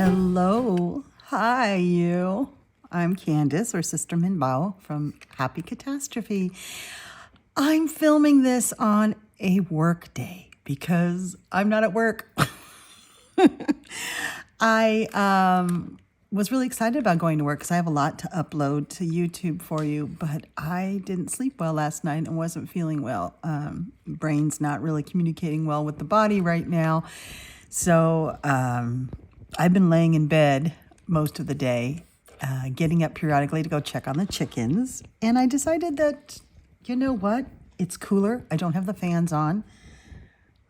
Hello. Hi, you. I'm Candice, or Sister Minh from Happy Catastrophe. I'm filming this on a work day because I'm not at work. I was really excited about going to work because I have a lot to upload to YouTube for you, but I didn't sleep well last night and wasn't feeling well. Brain's not really communicating well with the body right now. So I've been laying in bed most of the day, getting up periodically to go check on the chickens. And I decided that, you know what? It's cooler. I don't have the fans on.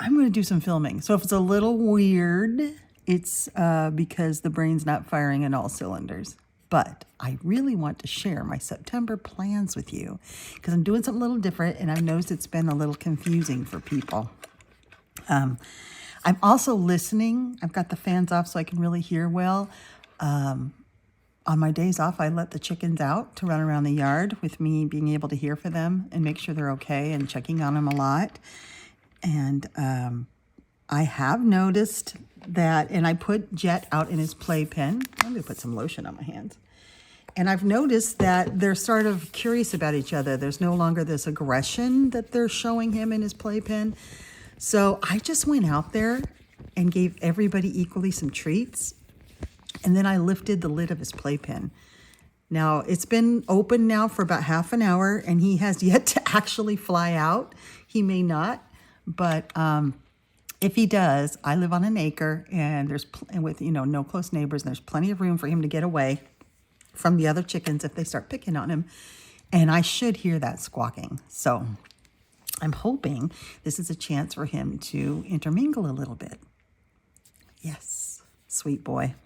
I'm going to do some filming. So if it's a little weird, it's because the brain's not firing in all cylinders. But I really want to share my September plans with you because I'm doing something a little different, and I've noticed it's been a little confusing for people. I'm also listening. I've got the fans off so I can really hear well. On my days off, I let the chickens out to run around the yard with me being able to hear for them and make sure they're okay and checking on them a lot. And I have noticed that, and I put Jet out in his playpen. I'm going to put some lotion on my hands. And I've noticed that they're sort of curious about each other. There's no longer this aggression that they're showing him in his playpen. So I just went out there and gave everybody equally some treats. And then I lifted the lid of his playpen. Now, it's been open now for about half an hour, and he has yet to actually fly out. He may not, but if he does, I live on an acre, and there's with no close neighbors, and there's plenty of room for him to get away from the other chickens if they start picking on him. And I should hear that squawking. So I'm hoping this is a chance for him to intermingle a little bit. Yes, sweet boy.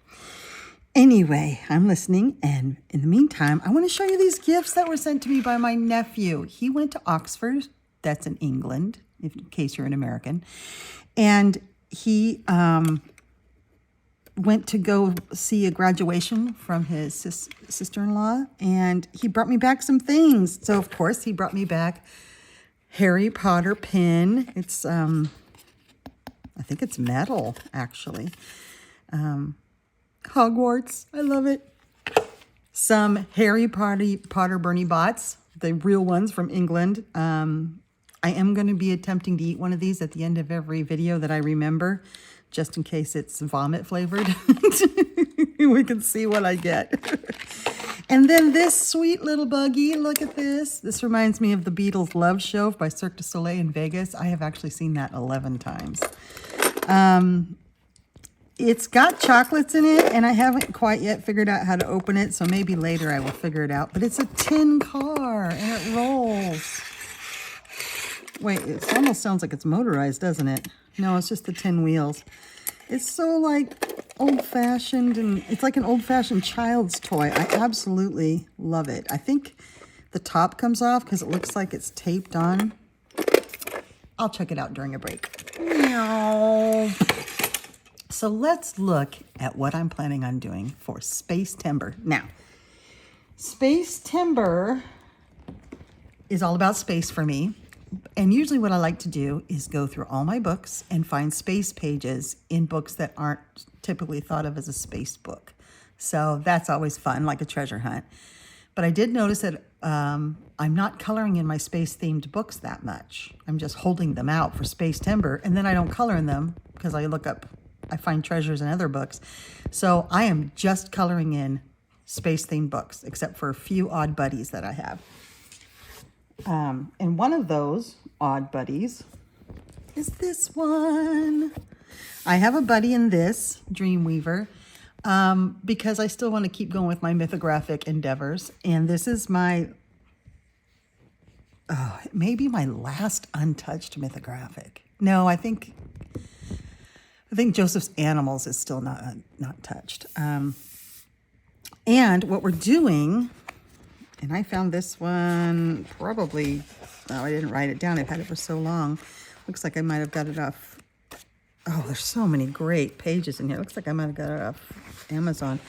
Anyway, I'm listening, and in the meantime, I want to show you these gifts that were sent to me by my nephew. He went to Oxford, that's in England, in case you're an American, and he went to go see a graduation from his sister-in-law, and he brought me back some things. So, of course, he brought me back Harry Potter pin. It's, I think it's metal, actually. Hogwarts. I love it. Some Harry Potter Bernie bots, the real ones from England. I am going to be attempting to eat one of these at the end of every video that I remember, just in case it's vomit flavored. We can see what I get. And then this sweet little buggy, look at this. This reminds me of the Beatles' Love Show by Cirque du Soleil in Vegas. I have actually seen that 11 times. It's got chocolates in it, and I haven't quite yet figured out how to open it, so maybe later I will figure it out. But it's a tin car, and it rolls. Wait, it almost sounds like it's motorized, doesn't it? No, it's just the tin wheels. It's so, like, old-fashioned, and it's like an old-fashioned child's toy. I absolutely love it. I think the top comes off because it looks like it's taped on. I'll check it out during a break. Meow. So let's look at what I'm planning on doing for Spacetember. Now, Spacetember is all about space for me. And usually what I like to do is go through all my books and find space pages in books that aren't typically thought of as a space book. So that's always fun, like a treasure hunt. But I did notice that I'm not coloring in my space-themed books that much. I'm just holding them out for Spacetember, and then I don't color in them because I find treasures in other books. So I am just coloring in space-themed books, except for a few odd buddies that I have. And one of those odd buddies is this one. I have a buddy in this, Dreamweaver, because I still want to keep going with my mythographic endeavors. And this is maybe my last untouched mythographic. No, I think Joseph's Animals is still not touched. And what we're doing, and I found this one probably, I didn't write it down. I've had it for so long. Looks like I might have got it off. Oh, there's so many great pages in here. Looks like I might have got it off Amazon.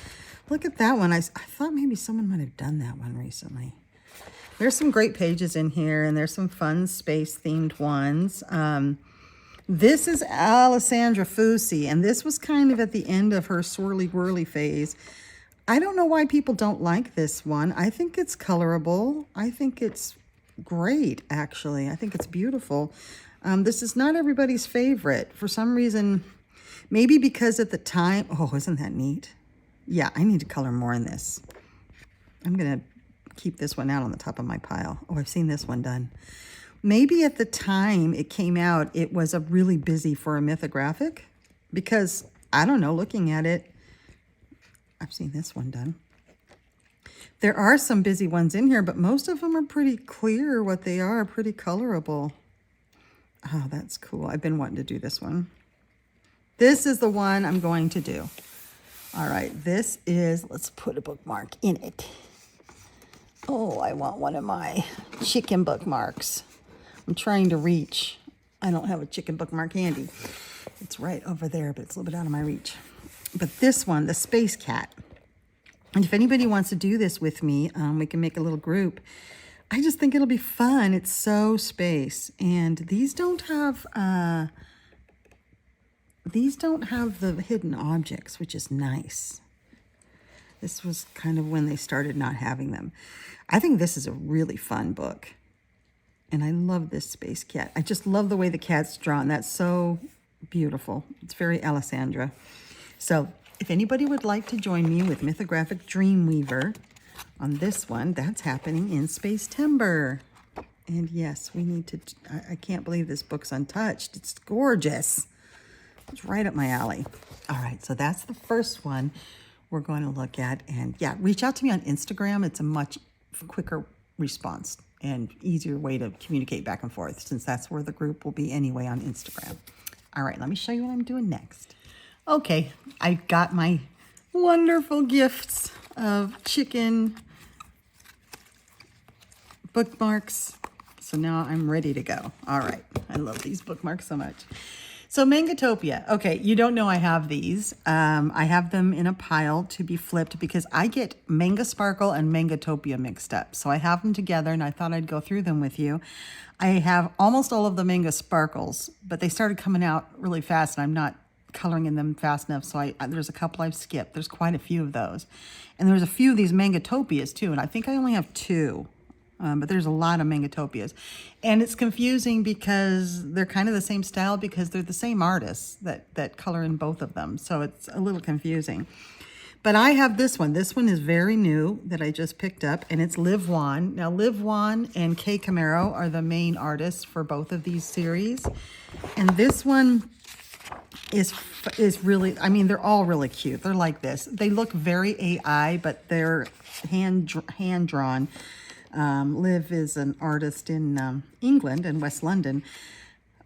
Look at that one. I thought maybe someone might have done that one recently. There's some great pages in here, and there's some fun space-themed ones. This is Alessandra Fusi, and this was kind of at the end of her swirly whirly phase. I don't know why people don't like this one. I think it's colorable. I think it's great, actually. I think it's beautiful. This is not everybody's favorite. For some reason, maybe because at the time... Oh, isn't that neat? Yeah, I need to color more in this. I'm going to keep this one out on the top of my pile. Oh, I've seen this one done. Maybe at the time it came out, it was a really busy for a mythographic. Because, I don't know, looking at it, I've seen this one done. There are some busy ones in here, but most of them are pretty clear what they are, pretty colorable. Oh, that's cool. I've been wanting to do this one. This is the one I'm going to do. All right, this is, let's put a bookmark in it. Oh, I want one of my chicken bookmarks. I'm trying to reach. I don't have a chicken bookmark handy. It's right over there, but it's a little bit out of my reach. But this one, the Space Cat. And if anybody wants to do this with me, we can make a little group. I just think it'll be fun. It's so space. And these don't have the hidden objects, which is nice. This was kind of when they started not having them. I think this is a really fun book. And I love this Space Cat. I just love the way the cat's drawn. That's so beautiful. It's very Alessandra. So if anybody would like to join me with Mythographic Dreamweaver on this one, that's happening in Spacetember. And yes, we need to, I can't believe this book's untouched. It's gorgeous. It's right up my alley. All right, so that's the first one we're going to look at. And yeah, reach out to me on Instagram. It's a much quicker response and easier way to communicate back and forth, since that's where the group will be anyway, on Instagram. All right, let me show you what I'm doing next. Okay, I got my wonderful gifts of chicken bookmarks. So now I'm ready to go. All right, I love these bookmarks so much. So Mangotopia. Okay, you don't know I have these. I have them in a pile to be flipped because I get Manga Sparkle and Mangotopia mixed up. So I have them together and I thought I'd go through them with you. I have almost all of the Manga Sparkles, but they started coming out really fast and I'm not coloring in them fast enough. So there's a couple I've skipped. There's quite a few of those. And there's a few of these Mangotopias too. And I think I only have 2. But there's a lot of Mangotopias. And it's confusing because they're kind of the same style because they're the same artists that color in both of them. So it's a little confusing. But I have this one. This one is very new that I just picked up, and it's Liv Wan. Now, Liv Wan and Kay Camaro are the main artists for both of these series. And this one is really, I mean, they're all really cute. They're like this. They look very AI, but they're hand-drawn. Liv is an artist in England, in West London.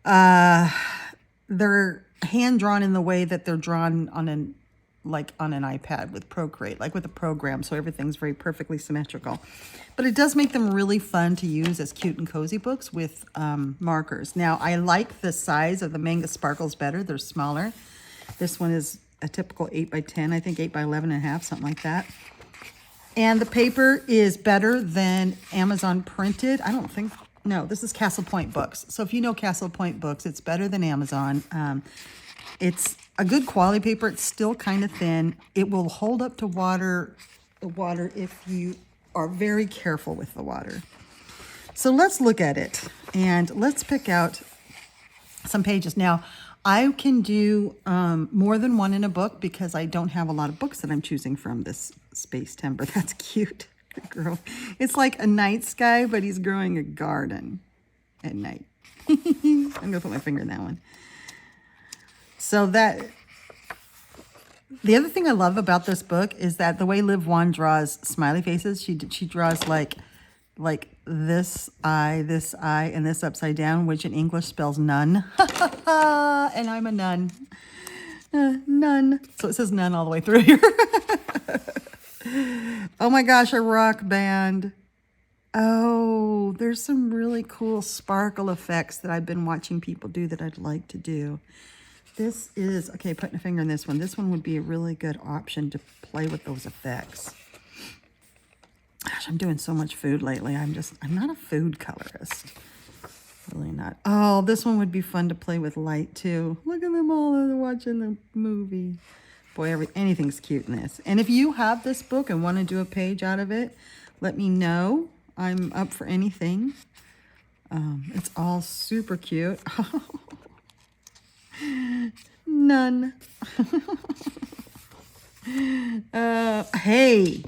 They're hand-drawn in the way that they're drawn on an iPad with Procreate, like with a program, so everything's very perfectly symmetrical. But it does make them really fun to use as cute and cozy books with markers. Now, I like the size of the Manga Sparkles better. They're smaller. This one is a typical 8 by 10, I think 8 by 11 and a half, something like that. And the paper is better than Amazon printed. I don't think, no, this is Castle Point Books. So if you know Castle Point Books, it's better than Amazon. It's a good quality paper. It's still kind of thin. It will hold up to the water if you are very careful with the water. So let's look at it and let's pick out some pages. Now, I can do more than one in a book because I don't have a lot of books that I'm choosing from this Spacetember. That's cute. Good girl. It's like a night sky, but he's growing a garden at night. I'm going to put my finger in that one. So the other thing I love about this book is that the way Liv Wan draws smiley faces, she draws like this eye, and this upside down, which in English spells none. And I'm a nun. None. So it says none all the way through here. Oh my gosh, a rock band. Oh, there's some really cool sparkle effects that I've been watching people do that I'd like to do. This is, okay, putting a finger in this one. This one would be a really good option to play with those effects. Gosh, I'm doing so much food lately. I'm not a food colorist. Really not. Oh, this one would be fun to play with light too. Look at them all as they're watching the movie. Boy, anything's cute in this. And if you have this book and want to do a page out of it, let me know. I'm up for anything. It's all super cute. None. Hey.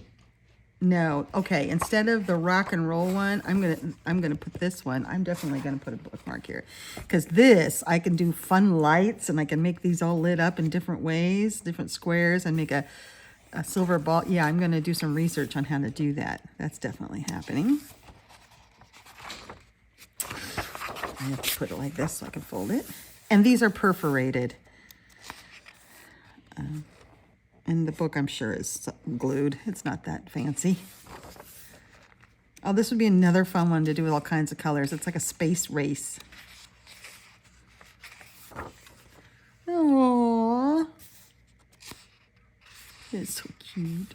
No. Okay, instead of the rock and roll one, I'm gonna put this one. I'm definitely gonna put a bookmark here. Because this, I can do fun lights and I can make these all lit up in different ways, different squares, and make a silver ball. Yeah, I'm gonna do some research on how to do that. That's definitely happening. I have to put it like this so I can fold it. And these are perforated. And the book, I'm sure, is glued. It's not that fancy. Oh, this would be another fun one to do with all kinds of colors. It's like a space race. Aww. It's so cute.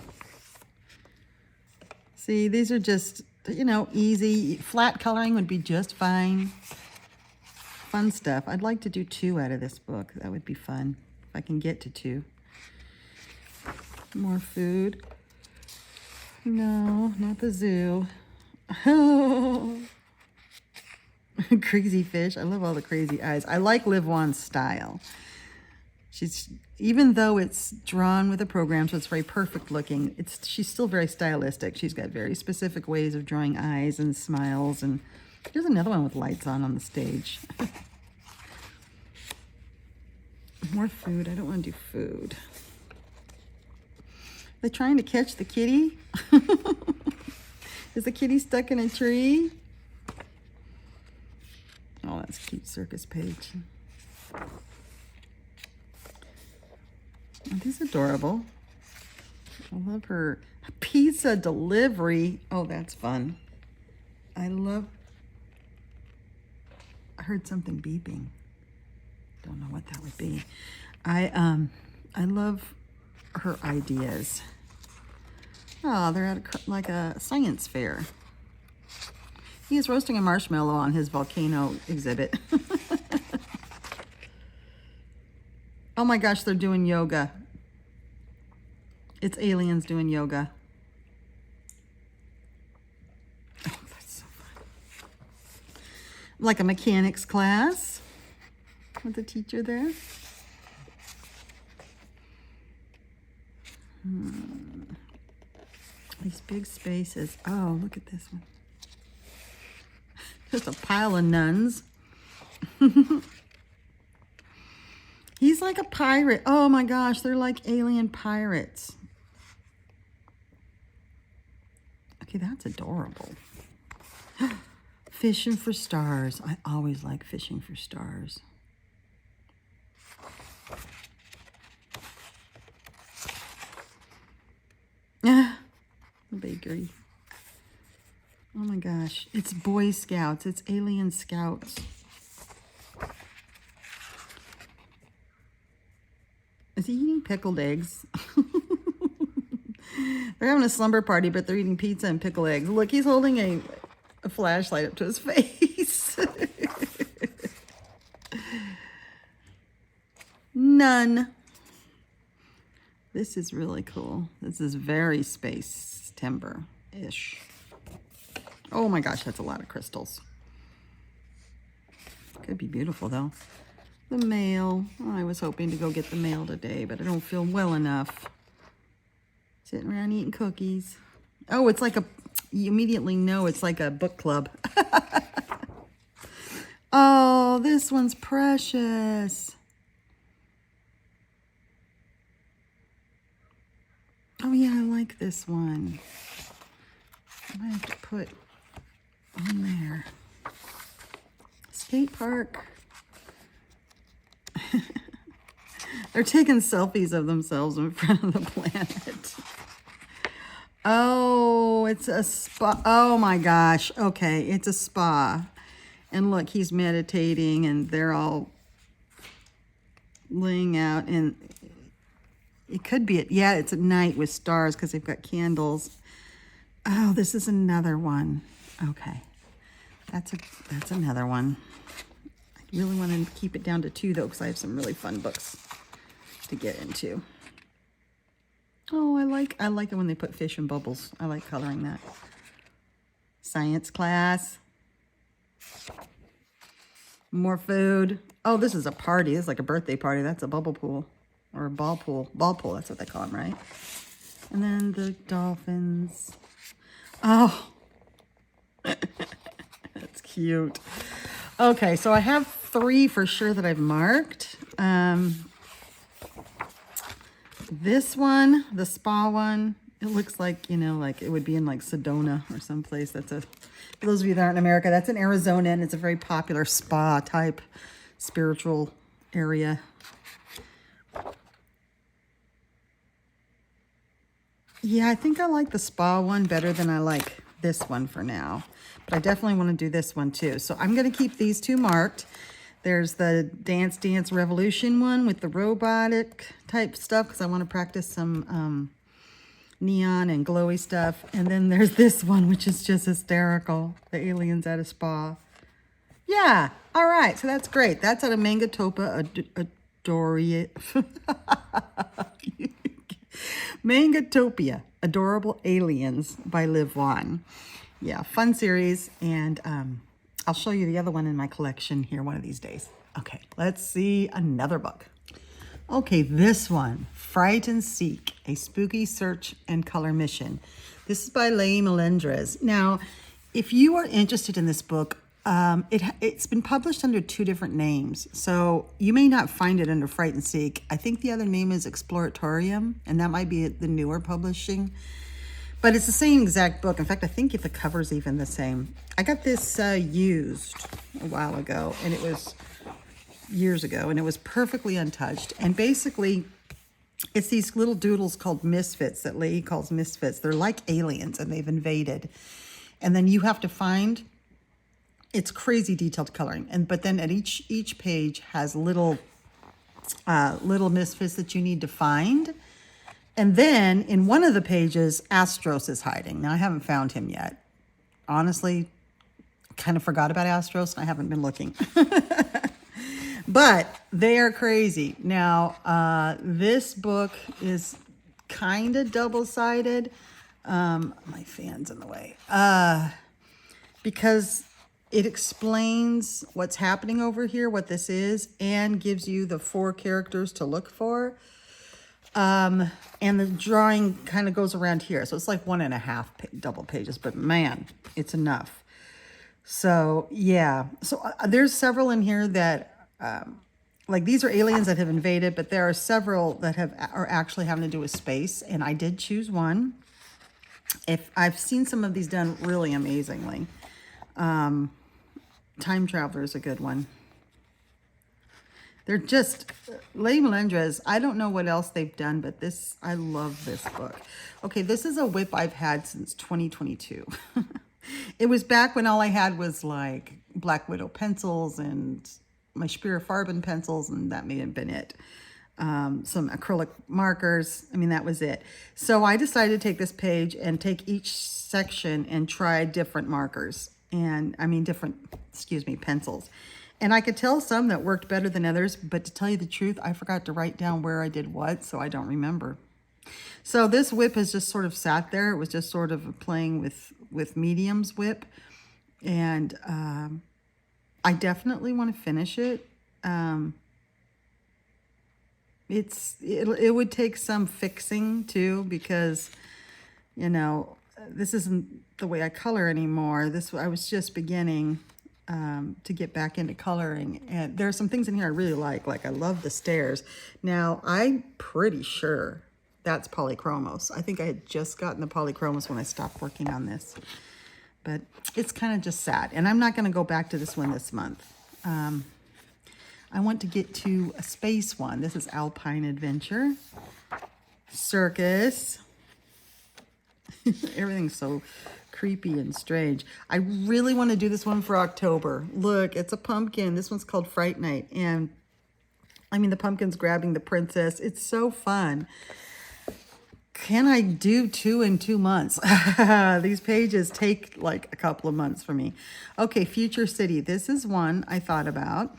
See, these are just, you know, easy. Flat coloring would be just fine. Fun stuff. I'd like to do 2 out of this book. That would be fun if I can get to 2. More food. No, not the zoo. Crazy fish. I love all the crazy eyes. I like Liv Wan's style. Even though it's drawn with a program, so it's very perfect looking, she's still very stylistic. She's got very specific ways of drawing eyes and smiles. And there's another one with lights on the stage. More food. I don't want to do food. They're trying to catch the kitty. Is the kitty stuck in a tree? Oh, that's a cute circus page. Oh, this is adorable. I love her pizza delivery. Oh, that's fun. I heard something beeping. Don't know what that would be. I love her ideas. Oh, they're at like a science fair. He is roasting a marshmallow on his volcano exhibit. Oh my gosh, they're doing yoga. It's aliens doing yoga. Oh, that's so fun. Like a mechanics class with the teacher there. These big spaces. Oh, look at this one. Just a pile of nuns. He's like a pirate. Oh my gosh, they're like alien pirates. Okay, that's adorable. Fishing for stars. I always like fishing for stars. The bakery. Oh my gosh. It's Boy Scouts. It's alien scouts. Is he eating pickled eggs? They're having a slumber party, but they're eating pizza and pickled eggs. Look, he's holding a flashlight up to his face. None. This is really cool. This is very Spacetember-ish. Oh my gosh, that's a lot of crystals. Could be beautiful though. The mail. Oh, I was hoping to go get the mail today, but I don't feel well enough. Sitting around eating cookies. Oh, it's like you immediately know it's like a book club. Oh, this one's precious. Oh yeah, I like this one. I might have to put on there. Skate park. They're taking selfies of themselves in front of the planet. Oh, it's a spa. Oh my gosh. Okay, it's a spa. And look, he's meditating and they're all laying out. And it could be, yeah, it's at night with stars because they've got candles. Oh, this is another one. Okay. That's another one. I really want to keep it down to 2 though, because I have some really fun books to get into. Oh, I like it when they put fish in bubbles. I like coloring that. Science class. More food. Oh, this is a party. This is like a birthday party. That's a bubble pool or a ball pool. Ball pool, that's what they call them, right? And then the dolphins. Oh, that's cute. Okay, so I have 3 for sure that I've marked. This one, the spa one, it looks like, you know, like it would be in like Sedona or someplace. That's a, for those of you that aren't in America, that's in Arizona, and it's a very popular spa type spiritual area. Yeah, I think I like the spa one better than I like this one for now. But I definitely want to do this one too. So I'm going to keep these 2 marked. There's the Dance Dance Revolution one with the robotic type stuff, because I want to practice some neon and glowy stuff. And then there's this one, which is just hysterical. The aliens at a spa. Yeah, all right, so that's great. That's out of Mangotopia, Mangotopia, Adorable Aliens by Liv Wan. Yeah, fun series, and I'll show you the other one in my collection here one of these days. Okay, let's see another book. Okay, this one, Fright and Seek, a spooky search and color mission. This is by Lydia Cambon. Now, if you are interested in this book, it's been published under 2 different names, so you may not find it under Fright and Seek. I think the other name is Exploratorium, and that might be the newer publishing. But it's the same exact book. In fact, I think the cover's even the same. I got this used a while ago, and it was years ago, and it was perfectly untouched. And basically, it's these little doodles called misfits that Lee calls misfits. They're like aliens, and they've invaded. And then you have to find, it's crazy detailed coloring. But then at each page has little misfits that you need to find. And then in one of the pages, Astros is hiding. Now, I haven't found him yet. Honestly, kind of forgot about Astros, and I haven't been looking. But they are crazy. Now, this book is kind of double-sided. My fan's in the way. Because it explains what's happening over here, what this is, and gives you the 4 characters to look for. And the drawing kind of goes around here. So it's like 1.5 double pages, but man, it's enough. So yeah, so there's several in here that, like these are aliens that have invaded, but there are several that are actually having to do with space. And I did choose one. If I've seen some of these done really amazingly. Time Traveler is a good one. They're just, Lydia Cambon, I don't know what else they've done, but this, I love this book. Okay, this is a whip I've had since 2022. It was back when all I had was like Black Widow pencils and my Farben pencils, and that may have been it. Some acrylic markers. I mean, that was it. So I decided to take this page and take each section and try different markers. And I mean, pencils. And I could tell some that worked better than others, but to tell you the truth, I forgot to write down where I did what, so I don't remember. So this whip has just sort of sat there. It was just sort of playing with medium's whip. And I definitely want to finish it. It would take some fixing too, because, you know, this isn't the way I color anymore. I was just beginning to get back into coloring, and there are some things in here I really like I love the stairs. Now, I'm pretty sure that's polychromos. I think I had just gotten the polychromos when I stopped working on this, but it's kind of just sad, and I'm not going to go back to this one this month. I want to get to a space one. This is Alpine Adventure, Circus. Everything's so creepy and strange. I really want to do this one for October. Look, it's a pumpkin. This one's called Fright Night. And I mean, the pumpkin's grabbing the princess. It's so fun. can I do 2 in 2 months? These pages take like a couple of months for me. Okay, Future City. This is one I thought about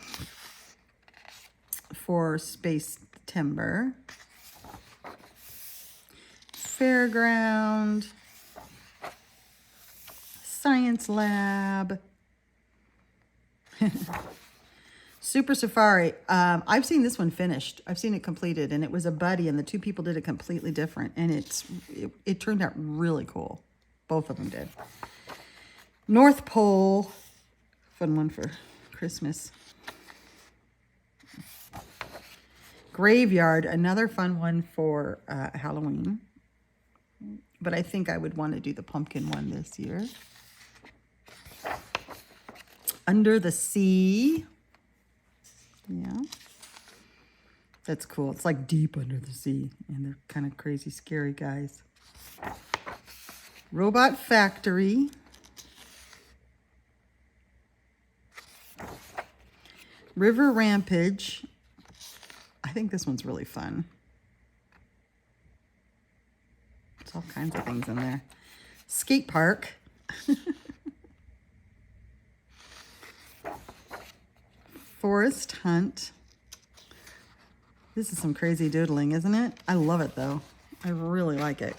for Spacetember. Fairground. Science Lab. Super Safari. I've seen this one finished. I've seen it completed, and it was a buddy, and the two people did it completely different, and it turned out really cool. Both of them did. North Pole. Fun one for Christmas. Graveyard. Another fun one for Halloween. But I think I would want to do the pumpkin one this year. Under the Sea. Yeah. That's cool. It's like deep under the sea. And they're kind of crazy, scary guys. Robot Factory. River Rampage. I think this one's really fun. There's all kinds of things in there. Skate Park. Forest Hunt. This is some crazy doodling, isn't it? I love it, though. I really like it.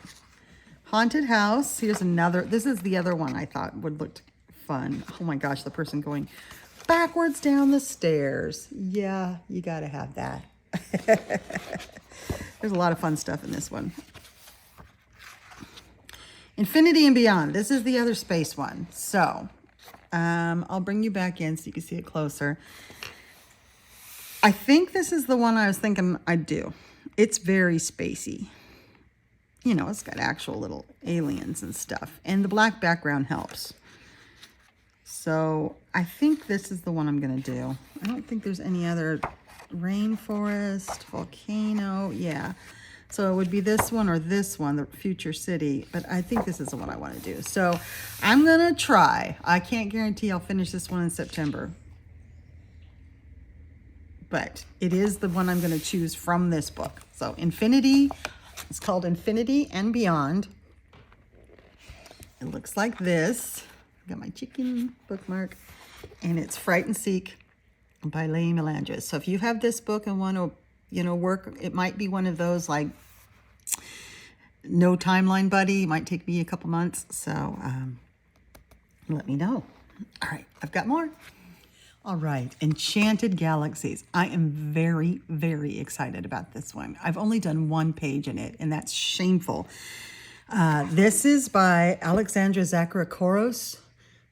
Haunted House. Here's another. This is the other one I thought would look fun. Oh, my gosh. The person going backwards down the stairs. Yeah, you got to have that. There's a lot of fun stuff in this one. Infinity and Beyond. This is the other space one. So, I'll bring you back in so you can see it closer. I think this is the one I was thinking I'd do. It's very spacey. You know, it's got actual little aliens and stuff. And the black background helps. So I think this is the one I'm going to do. I don't think there's any other. Rainforest, volcano. Yeah. So it would be this one or this one, the Future City. But I think this is the one I want to do. So I'm going to try. I can't guarantee I'll finish this one in September. But it is the one I'm going to choose from this book. So Infinity, it's called Infinity and Beyond. It looks like this. Got my chicken bookmark. And it's Fright and Seek by Lydia Cambon. So if you have this book and want to, you know, work, it might be one of those like no timeline buddy. It might take me a couple months. So let me know. All right, I've got more. All right, Enchanted Galaxies. I am very, very excited about this one. I've only done one page in it, and that's shameful. This is by Alexandra Zacharakouros.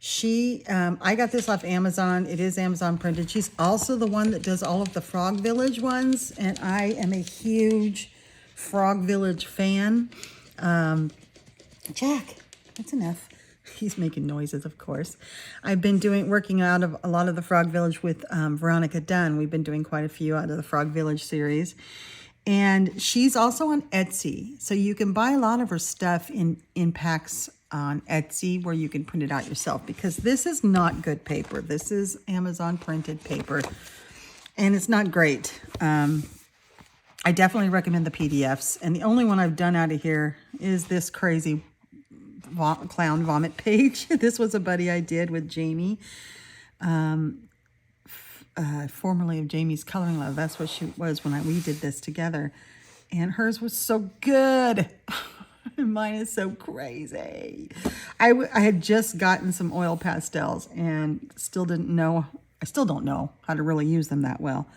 I got this off Amazon. It is Amazon printed. She's also the one that does all of the Frog Village ones, and I am a huge Frog Village fan. Jack, that's enough. He's making noises, of course. I've been working out of a lot of the Frog Village with Veronica Dunn. We've been doing quite a few out of the Frog Village series. And she's also on Etsy. So you can buy a lot of her stuff in packs on Etsy where you can print it out yourself, because this is not good paper. This is Amazon printed paper, and it's not great. I definitely recommend the PDFs. And the only one I've done out of here is this crazy clown vomit page. This was a buddy I did with Jamie, formerly of Jamie's Coloring Love. That's what she was when we did this together. And hers was so good. Mine is so crazy. I had just gotten some oil pastels and still don't know how to really use them that well.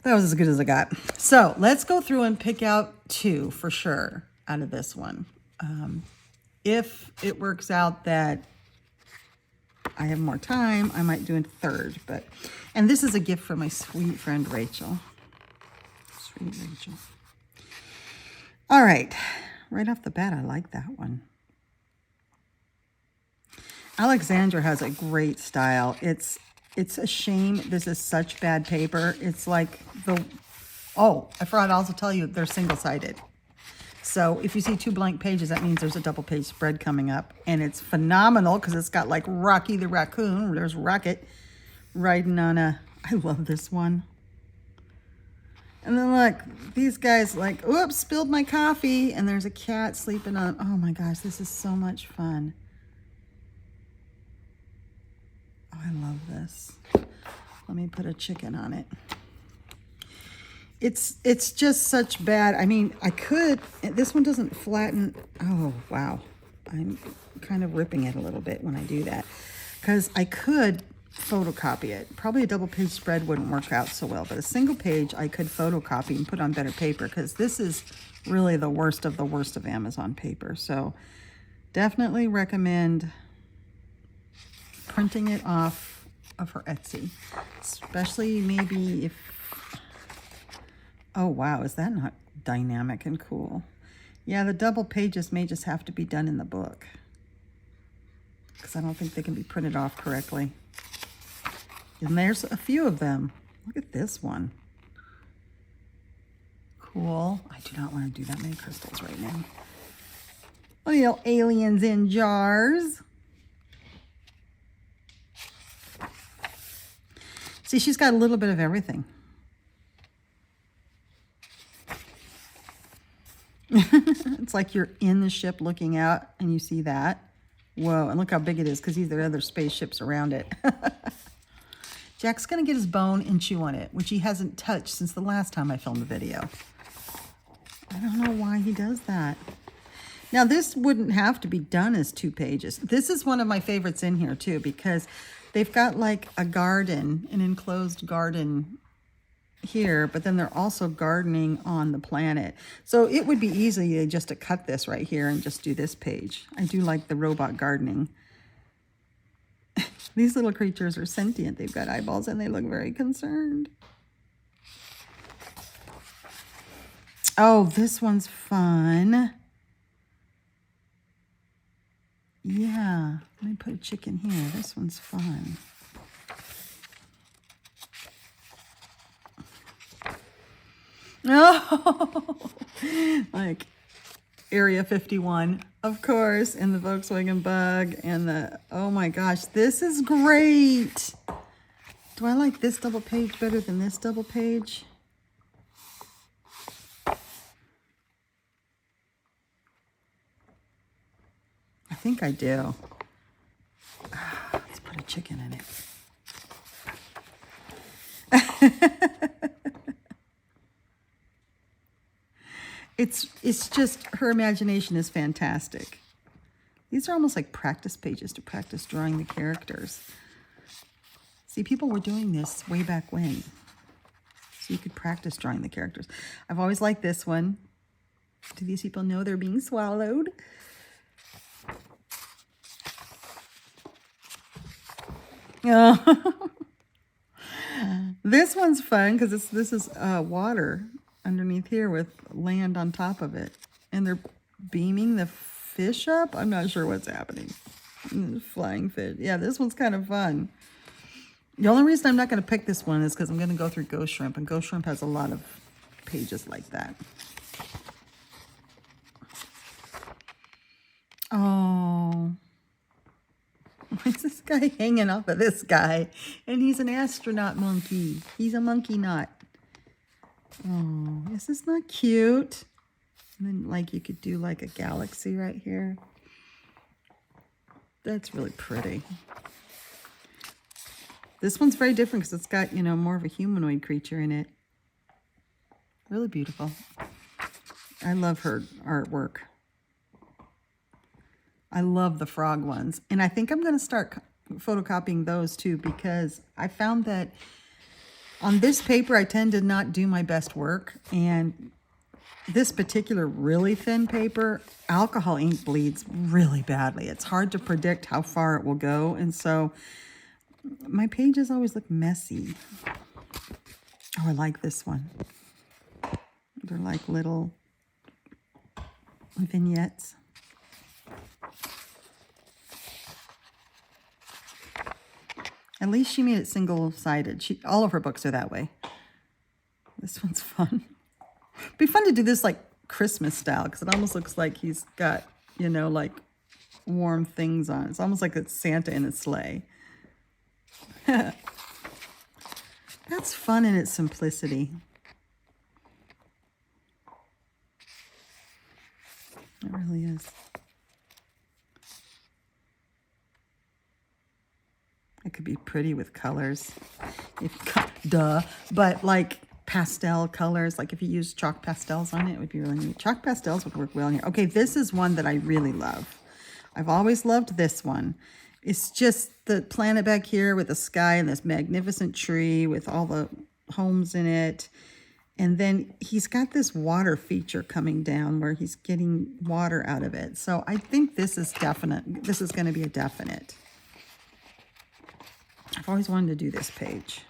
That was as good as I got. So let's go through and pick out 2 for sure out of this one. If it works out that I have more time, I might do a third. And this is a gift from my sweet friend Rachel. Sweet Rachel. All right. Right off the bat, I like that one. Alexandra has a great style. It's a shame this is such bad paper. It's like I forgot to also tell you they're single-sided. So if you see 2 blank pages, that means there's a double page spread coming up. And it's phenomenal because it's got like Rocky the Raccoon. There's Rocket riding on I love this one. And then look, these guys like, oops, spilled my coffee, and there's a cat sleeping on. Oh my gosh, this is so much fun. Oh, I love this. Let me put a chicken on it. It's just such bad. I mean, I could, this one doesn't flatten. Oh, wow. I'm kind of ripping it a little bit when I do that, because I could photocopy it. Probably a double page spread wouldn't work out so well, but a single page I could photocopy and put on better paper, because this is really the worst of Amazon paper. So definitely recommend printing it off of her Etsy, especially maybe if, oh wow, is that not dynamic and cool? Yeah, the double pages may just have to be done in the book, because I don't think they can be printed off correctly. And there's a few of them. Look at this one. Cool. I do not want to do that many crystals right now. Little aliens in jars. See, she's got a little bit of everything. It's like you're in the ship looking out and you see that. Whoa, and look how big it is, because there are other spaceships around it. Jack's going to get his bone and chew on it, which he hasn't touched since the last time I filmed the video. I don't know why he does that. Now, this wouldn't have to be done as 2 pages. This is one of my favorites in here, too, because they've got like a garden, an enclosed garden here, but then they're also gardening on the planet. So it would be easy just to cut this right here and just do this page. I do like the robot gardening. These little creatures are sentient. They've got eyeballs and they look very concerned. Oh, this one's fun. Yeah, let me put a chicken here. This one's fun. Oh, like Area 51, of course, and the Volkswagen Bug, and the, oh my gosh, this is great. Do I like this double page better than this double page? I think I do. Let's put a chicken in it. It's just, her imagination is fantastic. These are almost like practice pages to practice drawing the characters. See, people were doing this way back when, so you could practice drawing the characters. I've always liked this one. Do these people know they're being swallowed? Oh. This one's fun because this is water underneath here with land on top of it. And they're beaming the fish up. I'm not sure what's happening. Flying fish. Yeah, this one's kind of fun. The only reason I'm not going to pick this one is because I'm going to go through Ghost Shrimp. And Ghost Shrimp has a lot of pages like that. Oh. What's this guy hanging off of this guy? And he's an astronaut monkey. He's a monkey nut. Oh, is this not cute? And then, like, you could do, like, a galaxy right here. That's really pretty. This one's very different because it's got, you know, more of a humanoid creature in it. Really beautiful. I love her artwork. I love the frog ones. And I think I'm going to start photocopying those too, because I found that on this paper, I tend to not do my best work. And this particular really thin paper, alcohol ink bleeds really badly. It's hard to predict how far it will go. And so my pages always look messy. Oh, I like this one. They're like little vignettes. At least she made it single-sided. All of her books are that way. This one's fun. It'd be fun to do this like Christmas style, because it almost looks like he's got, you know, like warm things on. It's almost like it's Santa in a sleigh. That's fun in its simplicity. It really is. It could be pretty with colors. Duh. But like pastel colors, like if you use chalk pastels on it, it would be really neat. Chalk pastels would work well in here. Okay, this is one that I really love. I've always loved this one. It's just the planet back here with the sky and this magnificent tree with all the homes in it. And then he's got this water feature coming down where he's getting water out of it. So I think this is definite. This is going to be a definite. I've always wanted to do this page.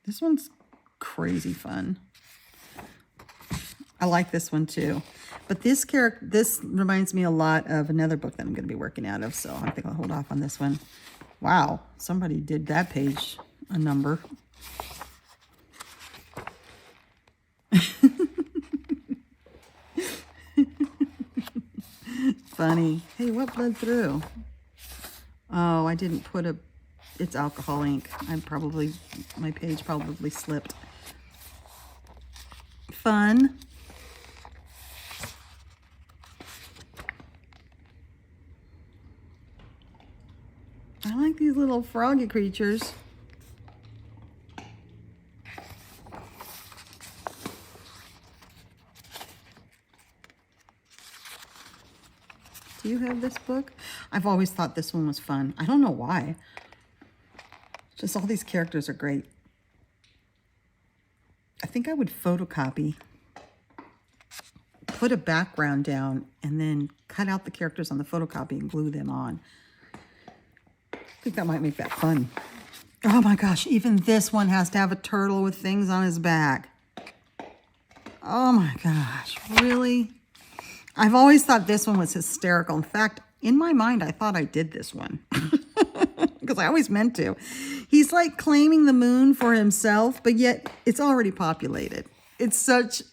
This one's crazy fun. I like this one too. But this reminds me a lot of another book that I'm going to be working out of, so I think I'll hold off on this one. Wow, somebody did that page a number. Funny. Hey, what bled through? Oh, I didn't put it's alcohol ink. My page probably slipped. Fun. I like these little froggy creatures. Do you have this book? I've always thought this one was fun. I don't know why. Just all these characters are great. I think I would photocopy, put a background down, and then cut out the characters on the photocopy and glue them on. I think that might make that fun. Oh my gosh, even this one has to have a turtle with things on his back. Oh my gosh, really? I've always thought this one was hysterical. In fact, in my mind, I thought I did this one. Because I always meant to. He's like claiming the moon for himself, but yet it's already populated. It's such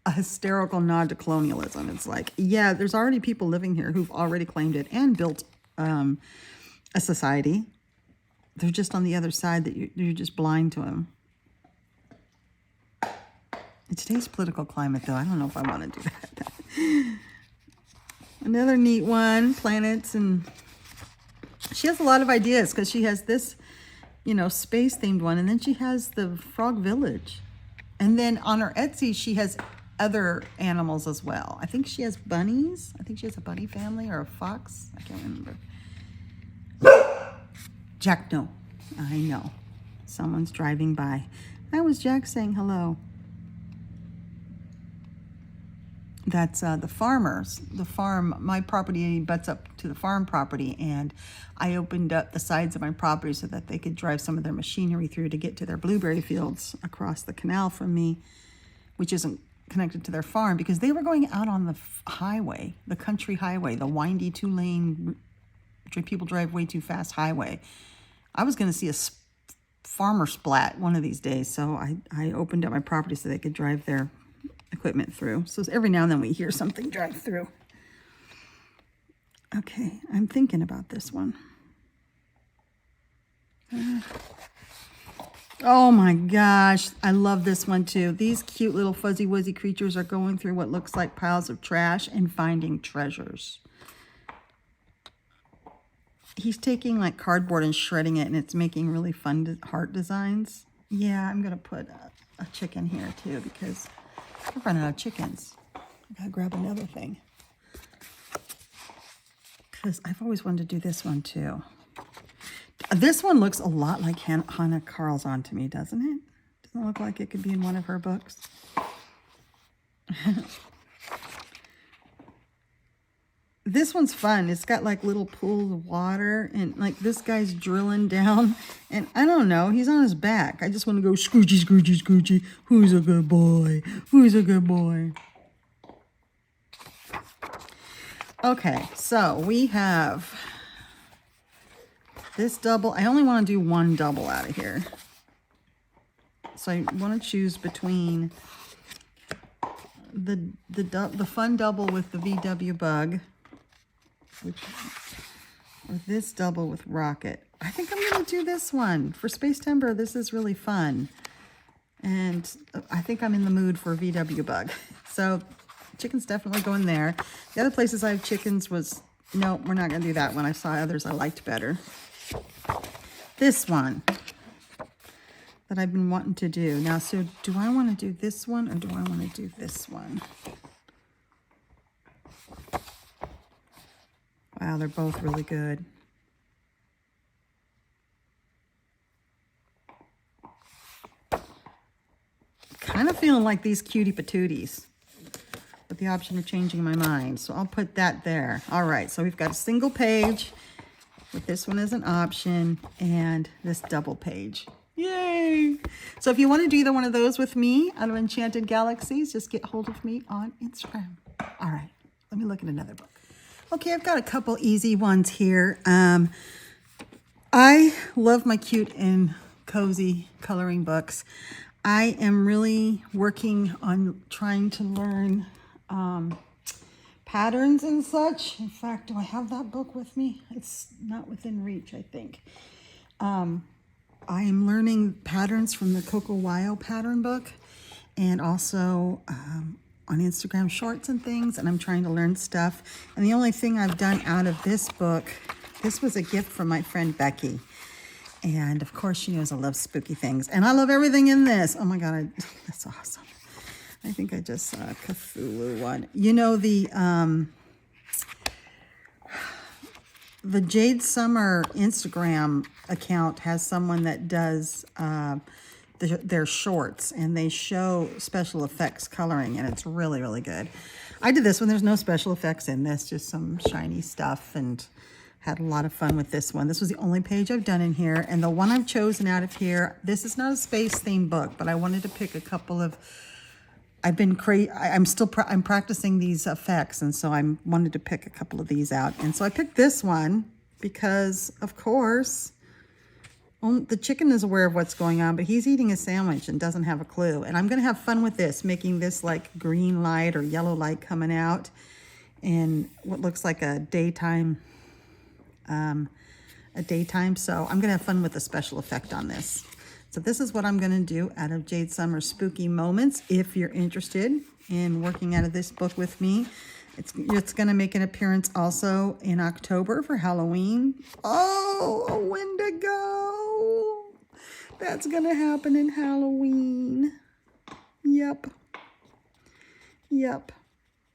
a hysterical nod to colonialism. It's like, yeah, there's already people living here who've already claimed it and built a society. They're just on the other side that you're just blind to them. In today's political climate, though, I don't know if I want to do that. Another neat one, planets, and she has a lot of ideas because she has this, space-themed one, and then she has the frog village. And then on her Etsy, she has other animals as well. I think she has bunnies. I think she has a bunny family or a fox. I can't remember. Jack, no. I know. Someone's driving by. That was Jack saying hello. That's the farmers. The farm, my property butts up to the farm property, and I opened up the sides of my property so that they could drive some of their machinery through to get to their blueberry fields across the canal from me, which isn't connected to their farm, because they were going out on the highway, the country highway, the windy 2-lane, people drive way too fast highway. I was going to see a farmer splat one of these days, so I opened up my property so they could drive their equipment through. So every now and then we hear something drive through. Okay, I'm thinking about this one. Oh my gosh, I love this one too. These cute little fuzzy wuzzy creatures are going through what looks like piles of trash and finding treasures. He's taking like cardboard and shredding it, and it's making really fun heart designs. Yeah, I'm gonna put a chicken here too, because I'm running out of chickens. I gotta grab another thing. Because I've always wanted to do this one too. This one looks a lot like Hannah Carlzon to me, doesn't it? Doesn't it look like it could be in one of her books? This one's fun. It's got like little pools of water, and like this guy's drilling down, and I don't know, he's on his back. I just want to go scroochy, scroochy, scroochy. Who's a good boy? Who's a good boy? Okay, so we have this double. I only want to do one double out of here. So I want to choose between the fun double with the VW bug, or this double with Rocket. I think I'm going to do this one. For Spacetember, this is really fun. And I think I'm in the mood for a VW bug. So chickens definitely go in there. The other places I have chickens was, no, we're not going to do that one. I saw others I liked better. This one that I've been wanting to do. Now, so do I want to do this one or do I want to do this one? Wow, they're both really good. Kind of feeling like these cutie patooties, with the option of changing my mind. So I'll put that there. All right, so we've got a single page with this one as an option and this double page. Yay! So if you want to do either one of those with me out of Enchanted Galaxies, just get hold of me on Instagram. All right, let me look at another book. Okay, I've got a couple easy ones here. I love my cute and cozy coloring books. I am really working on trying to learn patterns and such. In fact, do I have that book with me? It's not within reach, I think. I am learning patterns from the Coco Wyo pattern book, and also on Instagram Shorts and things, and I'm trying to learn stuff. And the only thing I've done out of this book, this was a gift from my friend Becky. And of course she knows I love spooky things. And I love everything in this. Oh my God, that's awesome. I think I just saw a Cthulhu one. You know, the Jade Summer Instagram account has someone that does their shorts, and they show special effects coloring, and it's really, really good. I did this one. There's no special effects in this, just some shiny stuff, and had a lot of fun with this one. This was the only page I've done in here, and the one I've chosen out of here, this is not a space themed book, but I wanted to pick a couple of, I'm practicing these effects, and so I wanted to pick a couple of these out. And so I picked this one because, of course, the chicken is aware of what's going on, but he's eating a sandwich and doesn't have a clue. And I'm going to have fun with this, making this like green light or yellow light coming out in what looks like a daytime. So I'm going to have fun with the special effect on this. So this is what I'm going to do out of Jade Summer Spooky Moments. If you're interested in working out of this book with me, it's going to make an appearance also in October for Halloween. Oh, a Wendigo. That's going to happen in Halloween. Yep.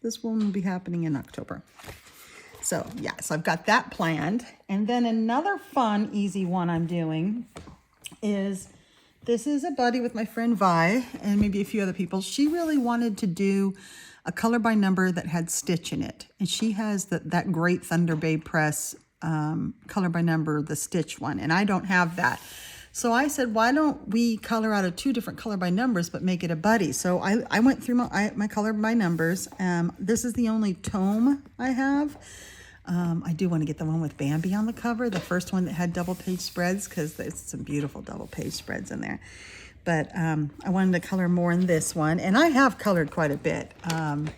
This one will be happening in October. So, yeah, so I've got that planned. And then another fun, easy one I'm doing is, this is a buddy with my friend Vi and maybe a few other people. She really wanted to do a color by number that had Stitch in it. And she has that great Thunder Bay Press color by number, the Stitch one. And I don't have that. So I said, why don't we color out of 2 different color by numbers, but make it a buddy? So I went through my color by numbers. This is the only tome I have. I do want to get the one with Bambi on the cover, the first one that had double page spreads, because there's some beautiful double page spreads in there. But I wanted to color more in this one, and I have colored quite a bit out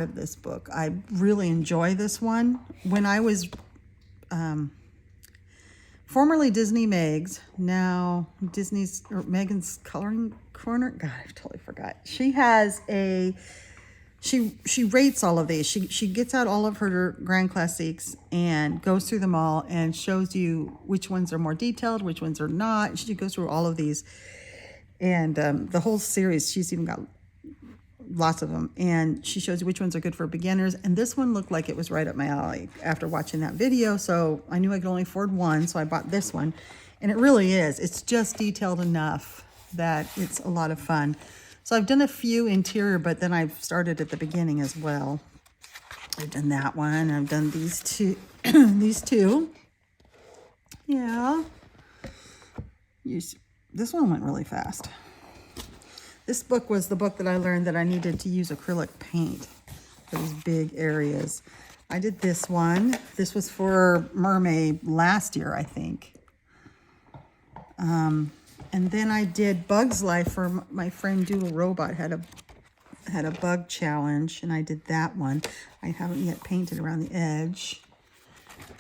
of this book. I really enjoy this one. When I was formerly Disney Meg's, now Megan's Coloring Corner. God, I totally forgot. She has She rates all of these. She gets out all of her Grand Classiques and goes through them all and shows you which ones are more detailed, which ones are not. She goes through all of these. And the whole series, she's even got lots of them. And she shows you which ones are good for beginners. And this one looked like it was right up my alley after watching that video. So I knew I could only afford one, so I bought this one. And it really is. It's just detailed enough that it's a lot of fun. So I've done a few interior, but then I've started at the beginning as well. I've done that one. I've done these two. These two. Yeah. This one went really fast. This book was the book that I learned that I needed to use acrylic paint for these big areas. I did this one. This was for Mermaid last year, I think. And then I did Bug's Life for my friend Doodle Robot, had a bug challenge, and I did that one. I haven't yet painted around the edge.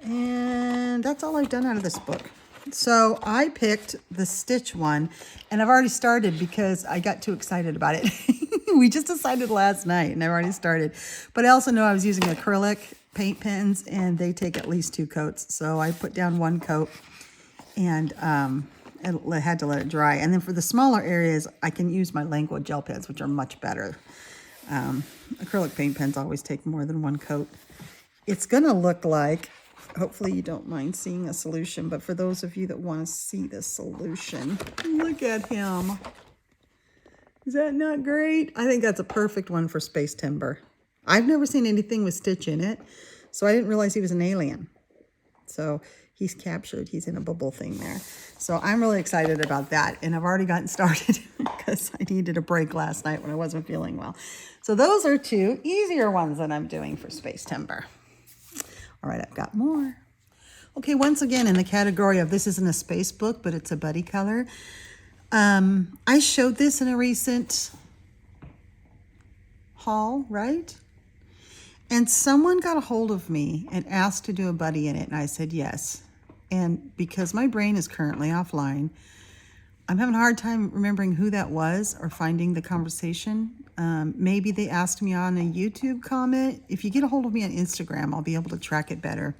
And that's all I've done out of this book. So I picked the stitch one, and I've already started because I got too excited about it. We just decided last night, and I've already started. But I also know I was using acrylic paint pens, and they take at least 2 coats. So I put down 1 coat, and I had to let it dry. And then for the smaller areas, I can use my Languid gel pens, which are much better. Acrylic paint pens always take more than 1 coat. It's going to look like, hopefully you don't mind seeing a solution, but for those of you that want to see the solution, look at him. Is that not great? I think that's a perfect one for Spacetember. I've never seen anything with Stitch in it, so I didn't realize he was an alien. So he's captured. He's in a bubble thing there. So I'm really excited about that, and I've already gotten started because I needed a break last night when I wasn't feeling well. So those are 2 easier ones that I'm doing for Spacetember. All right, I've got more. Okay, once again, in the category of this isn't a space book, but it's a buddy color. I showed this in a recent haul, right? And someone got a hold of me and asked to do a buddy in it, and I said yes. And because my brain is currently offline, I'm having a hard time remembering who that was or finding the conversation. Maybe they asked me on a YouTube comment. If you get a hold of me on Instagram, I'll be able to track it better.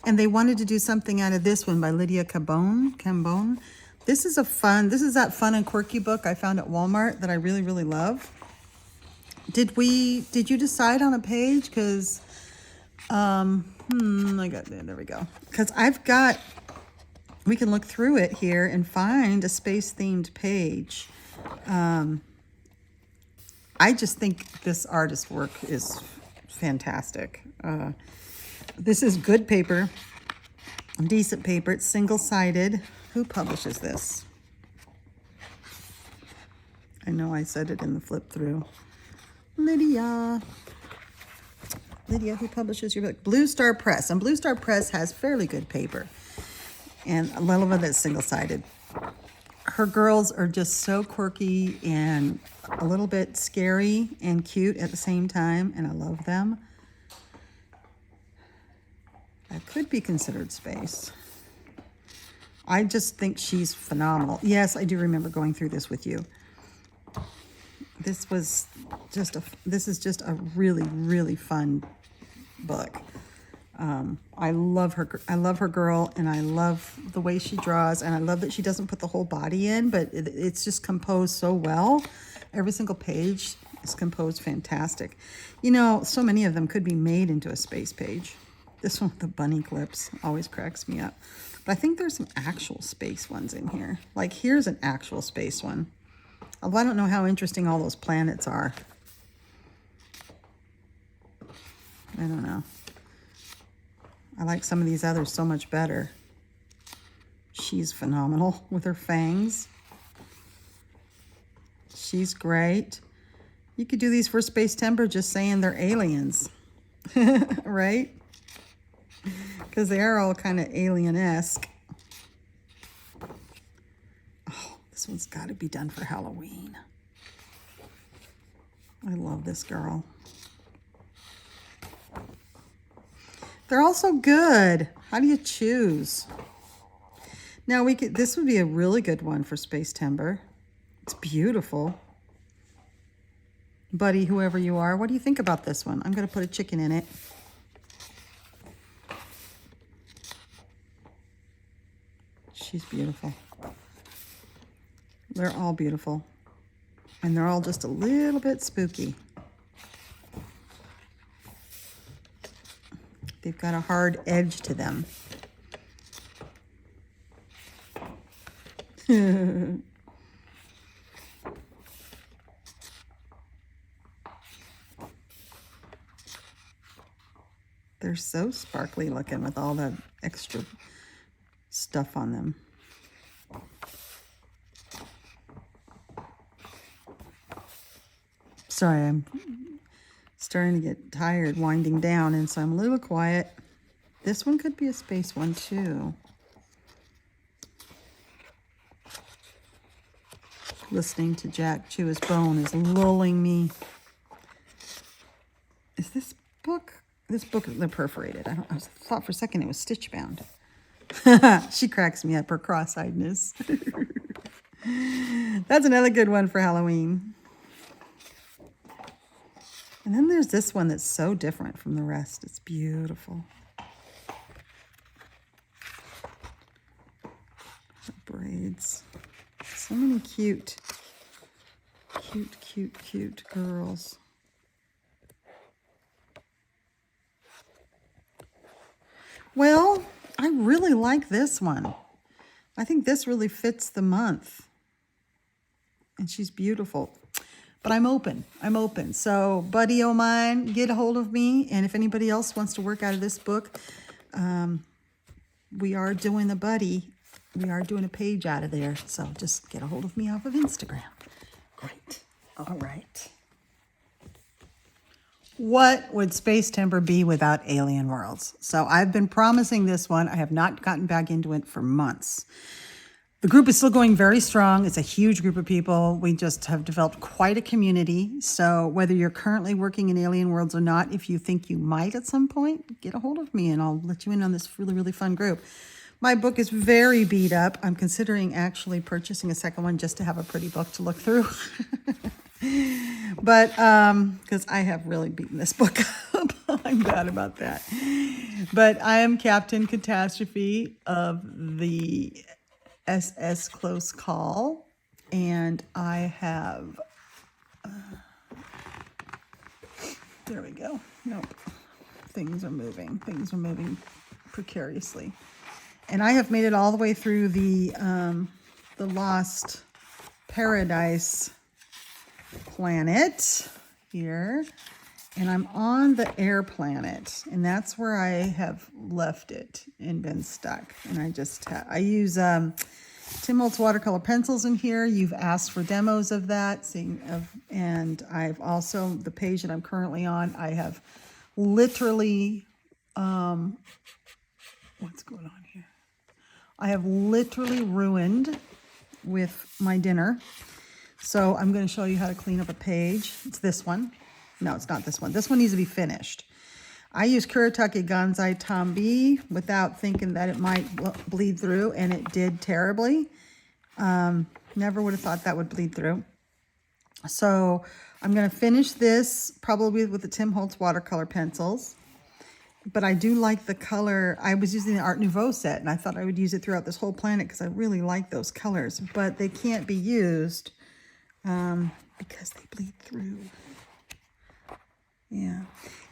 And they wanted to do something out of this one by Lydia Cambon. This is that fun and quirky book I found at Walmart that I really, really love. Did you decide on a page? Because, there we go. Because we can look through it here and find a space-themed page. I just think this artist's work is fantastic. This is good paper, decent paper. It's single-sided. Who publishes this? I know I said it in the flip through. Lydia, who publishes your book? Blue Star Press. And Blue Star Press has fairly good paper. And a little bit that's single-sided. Her girls are just so quirky and a little bit scary and cute at the same time, and I love them. That could be considered space. I just think she's phenomenal. Yes, I do remember going through this with you. This is just a really, really fun book. I love her girl, and I love the way she draws, and I love that she doesn't put the whole body in, but it's just composed so well. Every single page is composed fantastic. You know, so many of them could be made into a space page. This one with the bunny clips always cracks me up. But I think there's some actual space ones in here. Like, here's an actual space one. Although I don't know how interesting all those planets are. I don't know. I like some of these others so much better. She's phenomenal with her fangs. She's great. You could do these for Spacetember just saying they're aliens. Right? Because they are all kind of alien-esque. Oh, this one's got to be done for Halloween. I love this girl. They're all so good. How do you choose? Now this would be a really good one for Spacetember. It's beautiful. Buddy, whoever you are, what do you think about this one? I'm going to put a chicken in it. She's beautiful. They're all beautiful. And they're all just a little bit spooky. They've got a hard edge to them. They're so sparkly looking with all the extra stuff on them. Sorry, I'm starting to get tired winding down, and so I'm a little quiet. This one could be a space one too. Listening to Jack chew his bone is lulling me. Is this book? This book is perforated. I thought for a second it was stitch bound. She cracks me up, her cross-eyedness. That's another good one for Halloween. And then there's this one that's so different from the rest. It's beautiful. The braids. So many cute girls. Well, I really like this one. I think this really fits the month. And she's beautiful. But I'm open. So, buddy o' mine, get a hold of me. And if anybody else wants to work out of this book, we are doing a buddy. We are doing a page out of there. So just get a hold of me off of Instagram. Great. All right. What would Spacetember be without Alien Worlds? So I've been promising this one. I have not gotten back into it for months. The group is still going very strong. It's a huge group of people. We just have developed quite a community. So whether you're currently working in Alien Worlds or not, if you think you might at some point, get a hold of me and I'll let you in on this really, really fun group. My book is very beat up. I'm considering actually purchasing a second one just to have a pretty book to look through. But because I have really beaten this book up. I'm bad about that. But I am Captain Catastrophe of the SS Close Call, and I have there we go. Nope. Things are moving precariously. And I have made it all the way through the Lost Paradise planet here, and I'm on the air planet, and that's where I have left it and been stuck. And I use Tim Holtz watercolor pencils in here. You've asked for demos of that, and I've also, the page that I'm currently on, I have literally what's going on here? I have literally ruined with my dinner. So I'm going to show you how to clean up a page. It's this one. No, it's not this one. This one needs to be finished. I used Kuretake Gansai Tambi without thinking that it might bleed through, and it did terribly. Never would have thought that would bleed through. So I'm going to finish this probably with the Tim Holtz watercolor pencils. But I do like the color. I was using the Art Nouveau set, and I thought I would use it throughout this whole planet because I really like those colors. But they can't be used because they bleed through. Yeah.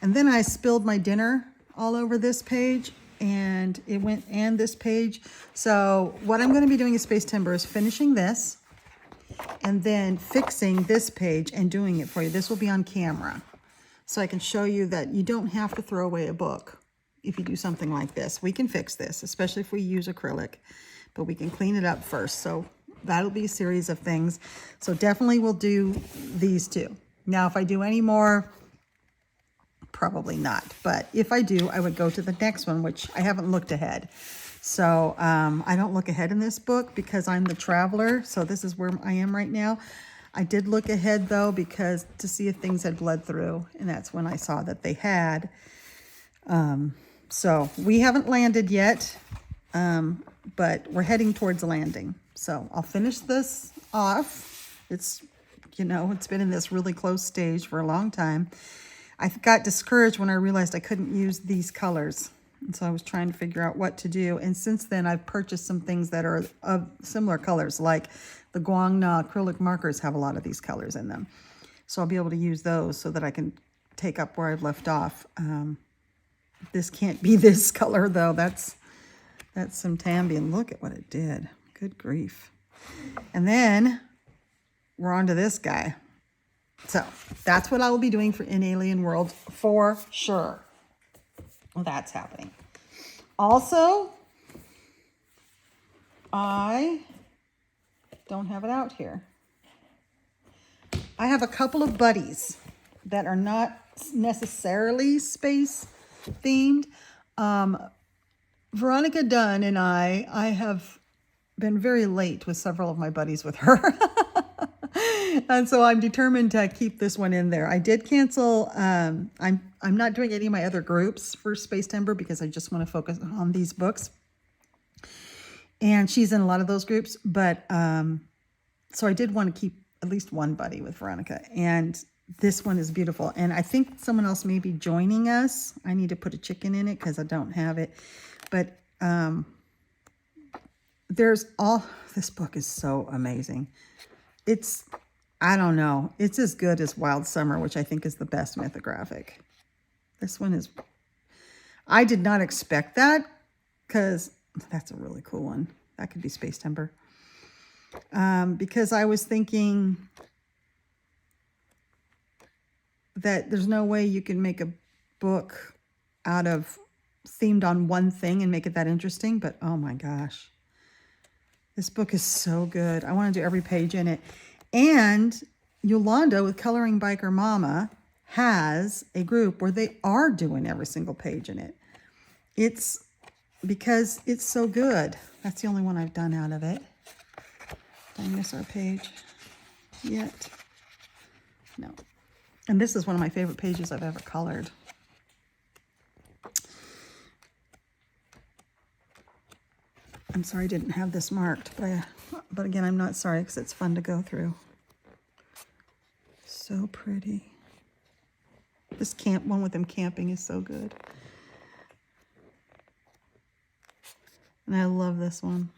And then I spilled my dinner all over this page, and it went, and this page. So what I'm going to be doing in Spacetember is finishing this and then fixing this page and doing it for you. This will be on camera. So I can show you that you don't have to throw away a book if you do something like this. We can fix this, especially if we use acrylic, but we can clean it up first. So that'll be a series of things. So definitely we'll do these two. Now, if I do any more, probably not. But if I do, I would go to the next one, which I haven't looked ahead. So I don't look ahead in this book because I'm the traveler. So this is where I am right now. I did look ahead, though, because to see if things had bled through, and that's when I saw that they had. So we haven't landed yet, but we're heading towards landing. So I'll finish this off. It's, it's been in this really close stage for a long time. I got discouraged when I realized I couldn't use these colors. And so I was trying to figure out what to do. And since then, I've purchased some things that are of similar colors, like the Guangna acrylic markers have a lot of these colors in them. So I'll be able to use those so that I can take up where I've left off. This can't be this color, though. That's some Tambian. Look at what it did. Good grief. And then we're on to this guy. So that's what I will be doing in Alien Worlds for sure. Well, that's happening. Also, I don't have it out here. I have a couple of buddies that are not necessarily space themed. Veronica Dunn and I have been very late with several of my buddies with her. And so I'm determined to keep this one in there. I did cancel. I'm not doing any of my other groups for Spacetember because I just want to focus on these books. And she's in a lot of those groups, but so I did want to keep at least one buddy with Veronica. And this one is beautiful. And I think someone else may be joining us. I need to put a chicken in it because I don't have it. But this book is so amazing. It's, I don't know, it's as good as Wild Summer, which I think is the best mythographic. This one is, I did not expect that because that's a really cool one. That could be Spacetember. Because I was thinking that there's no way you can make a book out of themed on one thing and make it that interesting. But oh my gosh, this book is so good. I want to do every page in it. And Yolanda with Coloring Biker Mama has a group where they are doing every single page in it. It's because it's so good. That's the only one I've done out of it. Did I miss our page yet? No. And this is one of my favorite pages I've ever colored. I'm sorry I didn't have this marked, but again, I'm not sorry because it's fun to go through. So pretty. This one with them camping is so good. And I love this one.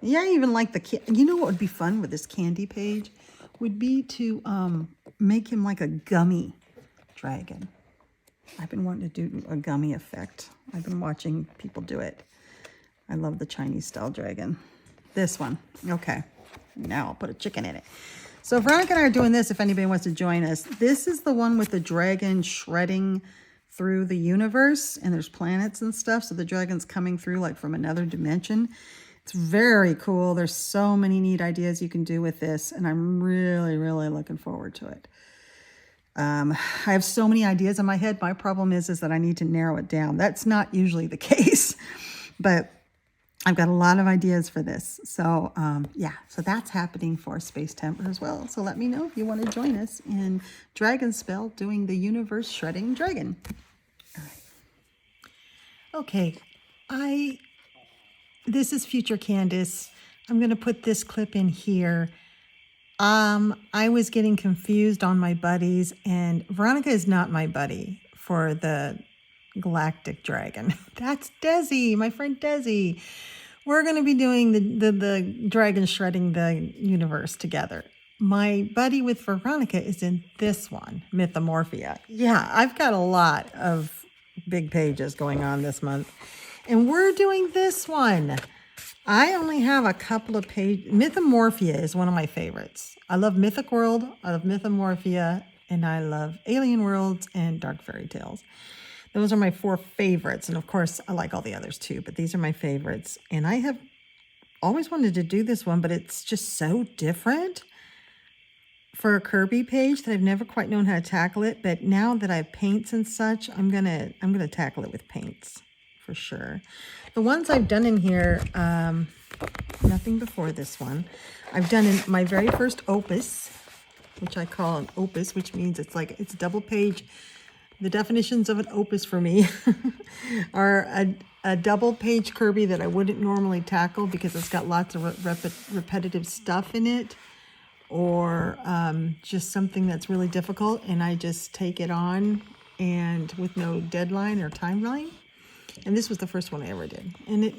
Yeah, I even like you know what would be fun with this candy page? Would be to make him like a gummy dragon. I've been wanting to do a gummy effect. I've been watching people do it. I love the Chinese style dragon. This one. Okay. Now I'll put a chicken in it. So Veronica and I are doing this if anybody wants to join us. This is the one with the dragon shredding through the universe, and there's planets and stuff. So the dragon's coming through like from another dimension. It's very cool. There's so many neat ideas you can do with this, and I'm really, really looking forward to it. I have so many ideas in my head. My problem is that I need to narrow it down. That's not usually the case, but I've got a lot of ideas for this. So yeah, so that's happening for Spacetember as well. So let me know if you want to join us in Dragon Spell doing the universe shredding dragon. All right. Okay, this is future Candice. I'm going to put this clip in here. I was getting confused on my buddies, and Veronica is not my buddy for the Galactic Dragon. That's Desi, my friend Desi. We're going to be doing the dragon shredding the universe together. My buddy with Veronica is in this one, Mythomorphia. Yeah, I've got a lot of big pages going on this month, and we're doing this one. I only have a couple of pages. Mythomorphia is one of my favorites. I love Mythic World, I love Mythomorphia, and I love Alien Worlds and Dark Fairy Tales. Those are my 4 favorites. And of course, I like all the others too, but these are my favorites. And I have always wanted to do this one, but it's just so different for a Kirby page that I've never quite known how to tackle it. But now that I have paints and such, I'm gonna tackle it with paints for sure. The ones I've done in here, nothing before this one. I've done in my very first opus, which I call an opus, which means it's a double page. The definitions of an opus for me are a double page Kirby that I wouldn't normally tackle because it's got lots of repetitive stuff in it, or just something that's really difficult, and I just take it on and with no deadline or timeline. And this was the first one I ever did. And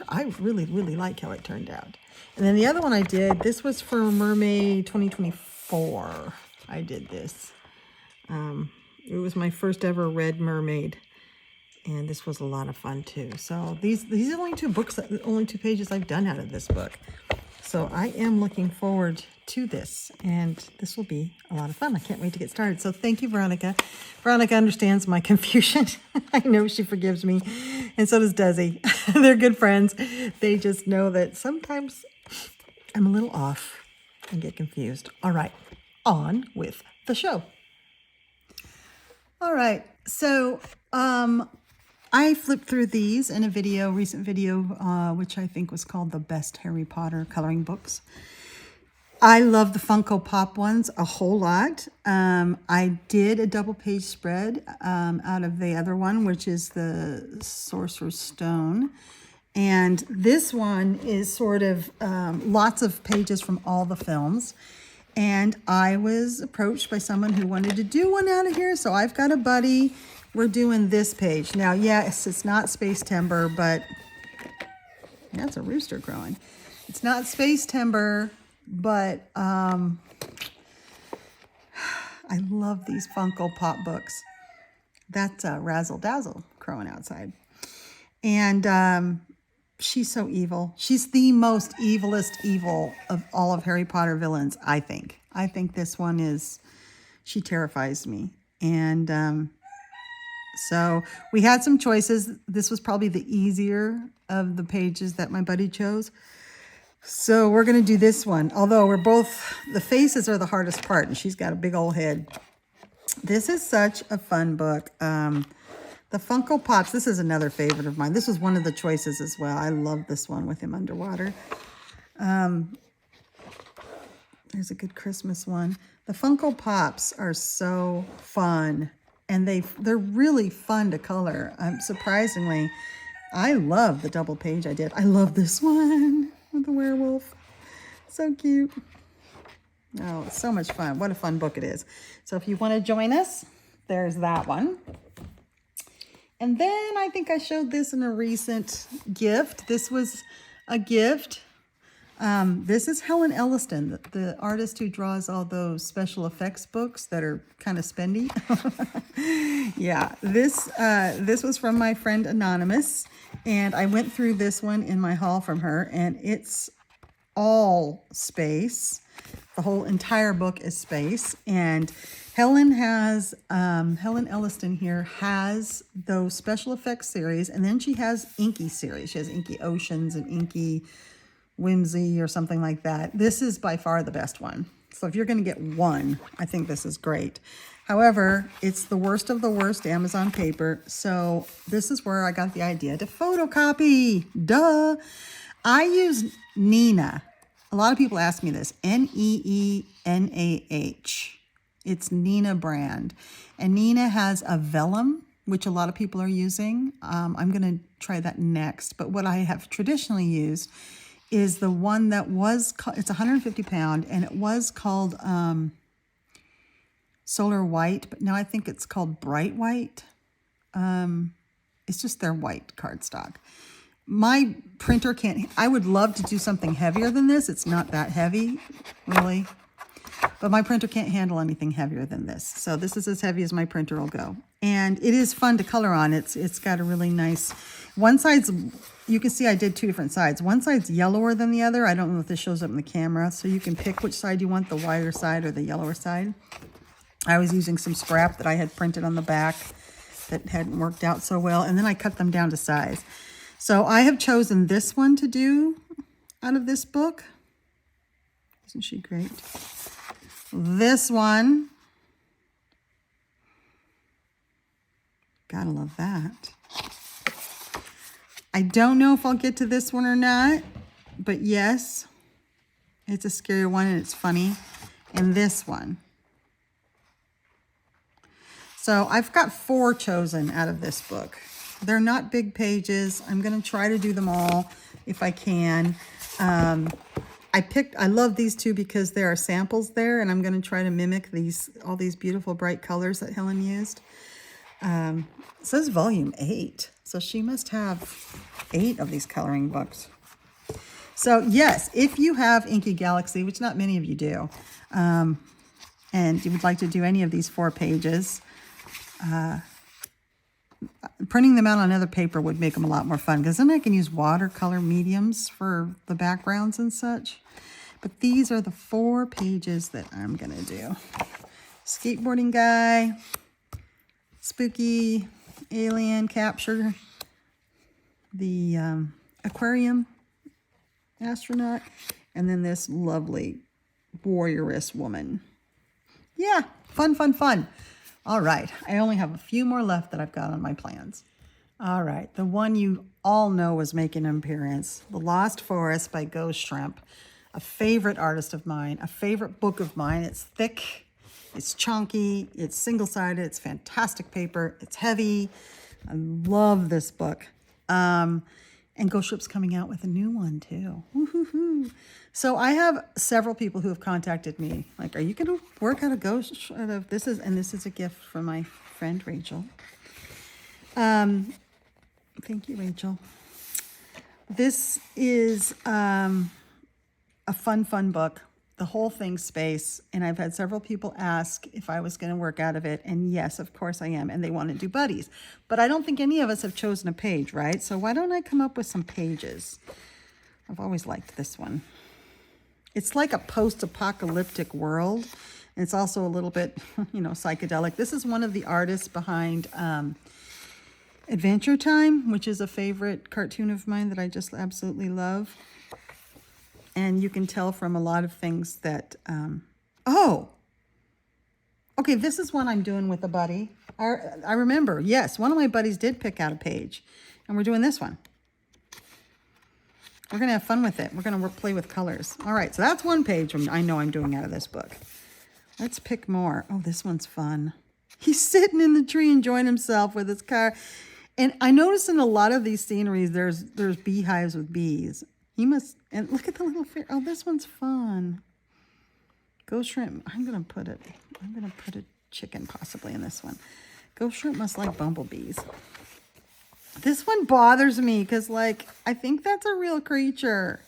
I really, really like how it turned out. And then the other one I did, this was for Mermaid 2024. I did this. It was my first ever Red Mermaid. And this was a lot of fun too. So these are only 2 books, only 2 pages I've done out of this book. So I am looking forward to this, and this will be a lot of fun. I can't wait to get started. So thank you, Veronica. Veronica understands my confusion. I know she forgives me, and so does Desi. They're good friends. They just know that sometimes I'm a little off and get confused. All right, on with the show. All right, so I flipped through these in a recent video, which I think was called The Best Harry Potter Coloring Books. I love the Funko Pop ones a whole lot. I did a double page spread out of the other one, which is the Sorcerer's Stone. And this one is sort of lots of pages from all the films. And I was approached by someone who wanted to do one out of here. So I've got a buddy. We're doing this page. Now, yes, it's not Spacetember, but that's a rooster crowing. It's not Spacetember, but I love these Funko Pop books. That's Razzle Dazzle crowing outside. And she's so evil. She's the most evilest evil of all of Harry Potter villains, I think. I think this one is, she terrifies me. And so we had some choices. This was probably the easier of the pages that my buddy chose. So we're going to do this one. Although we're both, the faces are the hardest part, and she's got a big old head. This is such a fun book. The Funko Pops, this is another favorite of mine. This was one of the choices as well. I love this one with him underwater. There's a good Christmas one. The Funko Pops are so fun, and they're really fun to color. Surprisingly, I love the double page I did. I love this one with the werewolf. So cute. Oh, it's so much fun. What a fun book it is. So if you want to join us, there's that one. And then I think I showed this in a recent gift. This was a gift. This is Helen Elliston, the artist who draws all those special effects books that are kind of spendy. Yeah, this was from my friend Anonymous, and I went through this one in my haul from her, and it's all space. The whole entire book is space, and Helen Elliston here has those special effects series, and then she has Inky series. She has Inky Oceans and Inky Whimsy or something like that. This is by far the best one. So if you're going to get one, I think this is great. However, it's the worst of the worst Amazon paper. So this is where I got the idea to photocopy. Duh. I use Neenah. A lot of people ask me this. Neeanah. It's Neenah brand. And Neenah has a vellum, which a lot of people are using. I'm going to try that next. But what I have traditionally used is the one that was, it's 150 pound, and it was called Solar White, but now I think it's called Bright White. It's just their white cardstock. My printer can't, I would love to do something heavier than this. It's not that heavy, really. But my printer can't handle anything heavier than this. So this is as heavy as my printer will go. And it is fun to color on. It's got a really nice, one side's, you can see I did two different sides. One side's yellower than the other. I don't know if this shows up in the camera. So you can pick which side you want, the whiter side or the yellower side. I was using some scrap that I had printed on the back that hadn't worked out so well. And then I cut them down to size. So I have chosen this one to do out of this book. Isn't she great? This one. Gotta love that. I don't know if I'll get to this one or not, but yes, it's a scary one and it's funny. And this one. So I've got 4 chosen out of this book. They're not big pages. I'm going to try to do them all if I can. I love these 2 because there are samples there, and I'm going to try to mimic all these beautiful bright colors that Helen used. It says volume 8, so she must have 8 of these coloring books. So yes, if you have Inky Galaxy, which not many of you do, and you would like to do any of these 4 pages, printing them out on other paper would make them a lot more fun, because then I can use watercolor mediums for the backgrounds and such. But these are the 4 pages that I'm going to do. Skateboarding guy, spooky alien capture, the aquarium astronaut, and then this lovely warrioress woman. Yeah, fun, fun, fun. All right, I only have a few more left that I've got on my plans. All right, the one you all know is making an appearance, The Lost Forest by Ghost Shrimp, a favorite artist of mine, a favorite book of mine. It's thick, it's chunky, it's single-sided, it's fantastic paper, it's heavy. I love this book. And Ghost Ship's coming out with a new one too. Woo-hoo-hoo. So I have several people who have contacted me, like, are you going to work out a ghost out of this? This is a gift from my friend Rachel. Thank you, Rachel. This is a fun book. The whole thing space, and I've had several people ask if I was going to work out of it, and yes, of course I am, and they want to do buddies. But I don't think any of us have chosen a page, right? So why don't I come up with some pages? I've always liked this one. It's like a post-apocalyptic world, and it's also a little bit, psychedelic. This is one of the artists behind Adventure Time, which is a favorite cartoon of mine that I just absolutely love. And you can tell from a lot of things that, okay, this is one I'm doing with a buddy. I remember, yes, one of my buddies did pick out a page, and we're doing this one. We're going to have fun with it. We're going to play with colors. All right, so that's one page I know I'm doing out of this book. Let's pick more. Oh, this one's fun. He's sitting in the tree enjoying himself with his car. And I noticed in a lot of these sceneries, there's beehives with bees. And look at the little fish. Oh, this one's fun. Ghost shrimp. I'm gonna put a chicken possibly in this one. Ghost shrimp must like bumblebees. This one bothers me because, like, I think that's a real creature.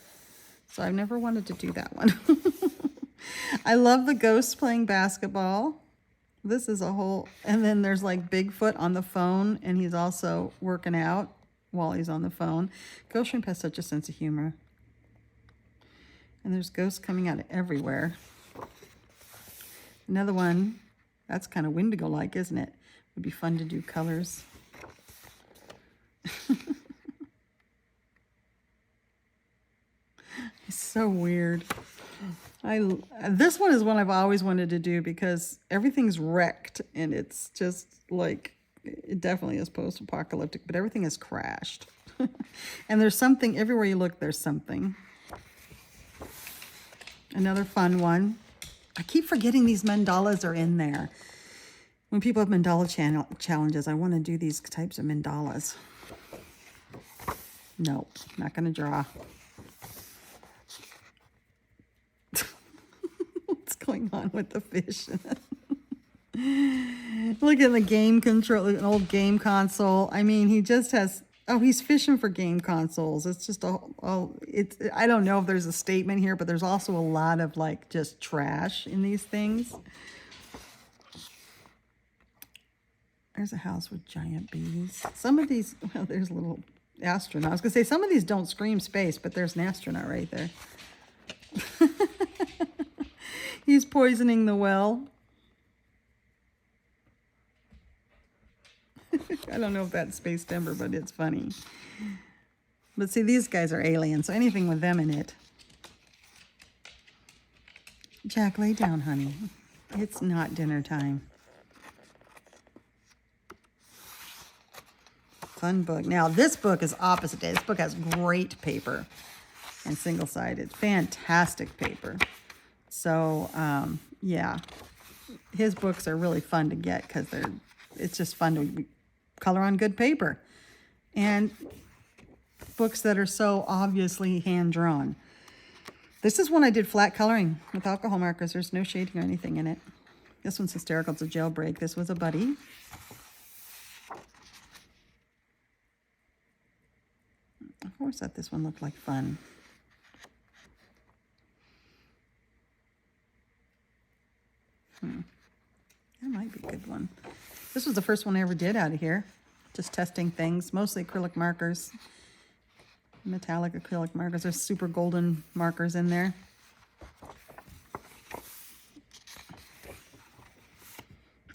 So I've never wanted to do that one. I love the ghosts playing basketball. This is a whole, and then there's like Bigfoot on the phone, and he's also working out while he's on the phone. Ghost shrimp has such a sense of humor. And there's ghosts coming out of everywhere. Another one, that's kind of Wendigo-like, isn't it? Would be fun to do colors. It's so weird. This one is one I've always wanted to do because everything's wrecked, and it's just like, it definitely is post-apocalyptic, but everything has crashed. And there's something, everywhere you look, there's something. Another fun one. I keep forgetting these mandalas are in there. When people have mandala challenges, I want to do these types of mandalas. Nope, not going to draw. What's going on with the fish? Look at the game control, an old game console. I mean, he just has, he's fishing for game consoles. It's just I don't know if there's a statement here, but there's also a lot of like just trash in these things. There's a house with giant bees. Some of these, well, there's a little astronaut. I was gonna say some of these don't scream space, but there's an astronaut right there. He's poisoning the well. I don't know if that's Spacetember, but it's funny. But see, these guys are aliens, so anything with them in it. Jack, lay down, honey. It's not dinner time. Fun book. Now, this book is opposite day. This book has great paper and single-sided. Fantastic paper. So, yeah. His books are really fun to get because it's just fun to color on good paper. And books that are so obviously hand-drawn. This is one I did flat coloring with alcohol markers. There's no shading or anything in it. This one's hysterical. It's a jailbreak. This was a buddy. I always thought this one looked like fun. That might be a good one. This was the first one I ever did out of here. Just testing things, mostly acrylic markers. Metallic acrylic markers. There's super golden markers in there.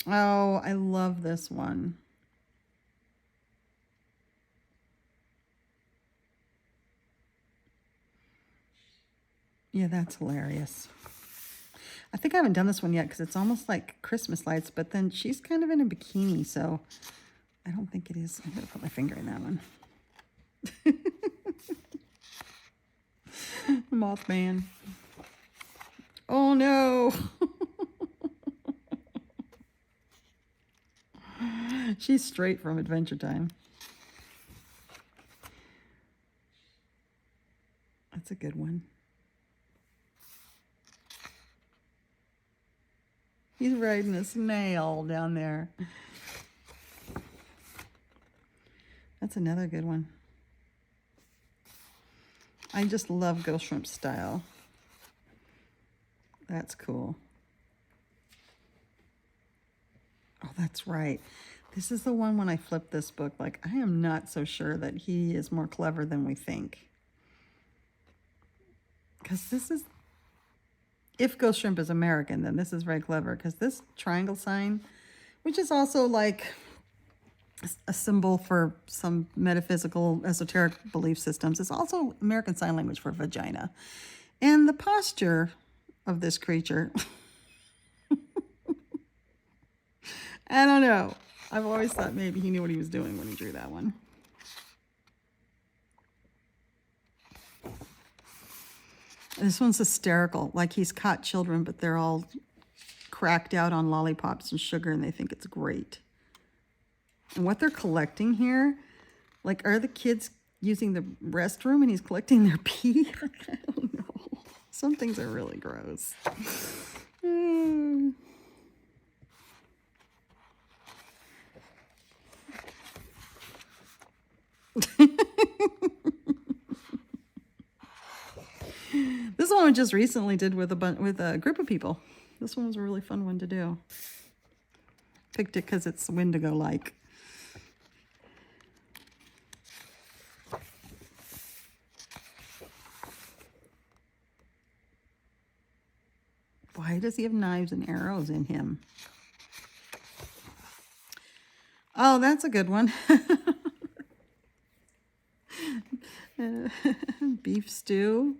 Oh, I love this one. Yeah, that's hilarious. I think I haven't done this one yet because it's almost like Christmas lights, but then she's kind of in a bikini, so I don't think it is. I'm going to put my finger in that one. Mothman. Oh, no. She's straight from Adventure Time. That's a good one. He's riding a snail down there. That's another good one. I just love Ghost Shrimp style. That's cool. Oh, that's right. This is the one when I flipped this book. Like, I am not so sure that he is more clever than we think. Because this is... If Ghost Shrimp is American, then this is very clever. Because this triangle sign, which is also like a symbol for some metaphysical, esoteric belief systems, is also American Sign Language for vagina. And the posture of this creature... I don't know. I've always thought maybe he knew what he was doing when he drew that one. This one's hysterical. Like he's caught children, but they're all cracked out on lollipops and sugar, and they think it's great. And what they're collecting here, like, are the kids using the restroom and he's collecting their pee? I don't know. Some things are really gross. This one I just recently did with a group of people. This one was a really fun one to do. Picked it because it's Wendigo-like. Why does he have knives and arrows in him? Oh, that's a good one. Beef stew.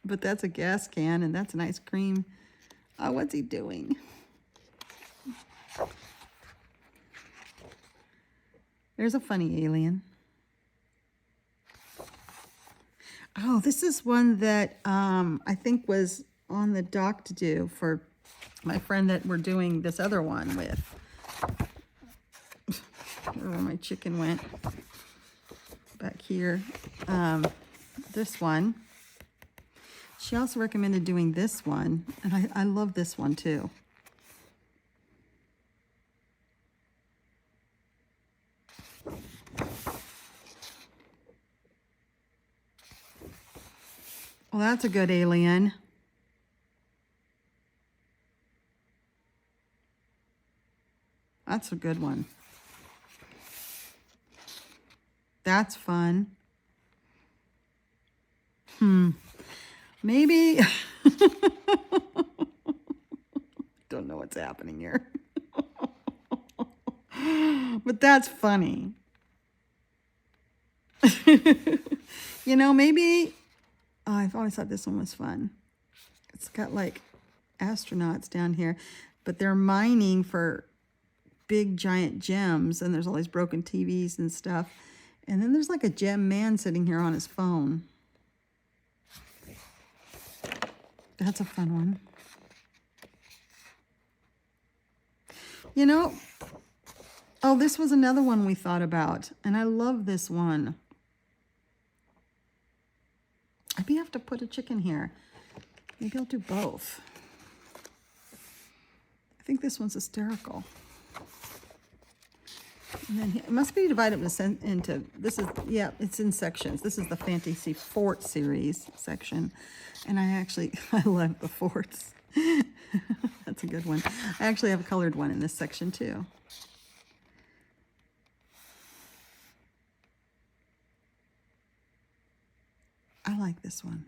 But that's a gas can, and that's an ice cream. Oh, what's he doing? There's a funny alien. Oh, this is one that I think was on the dock to do for my friend that we're doing this other one with. Where my chicken went. Back here. This one. She also recommended doing this one, and I love this one too. Well, that's a good alien. That's a good one. That's fun. Maybe. Don't know what's happening here. But that's funny. You know, maybe... Oh, I've always thought this one was fun. It's got like astronauts down here, but they're mining for big giant gems, and there's all these broken TVs and stuff. And then there's like a gem man sitting here on his phone. That's a fun one. You know, oh, this was another one we thought about, and I love this one. Maybe I have to put a chicken here. Maybe I'll do both. I think this one's hysterical. And then it must be divided into, this is, yeah, it's in sections. This is the Fantasy Fort series section. And I love the forts. That's a good one. I actually have a colored one in this section too. I like this one.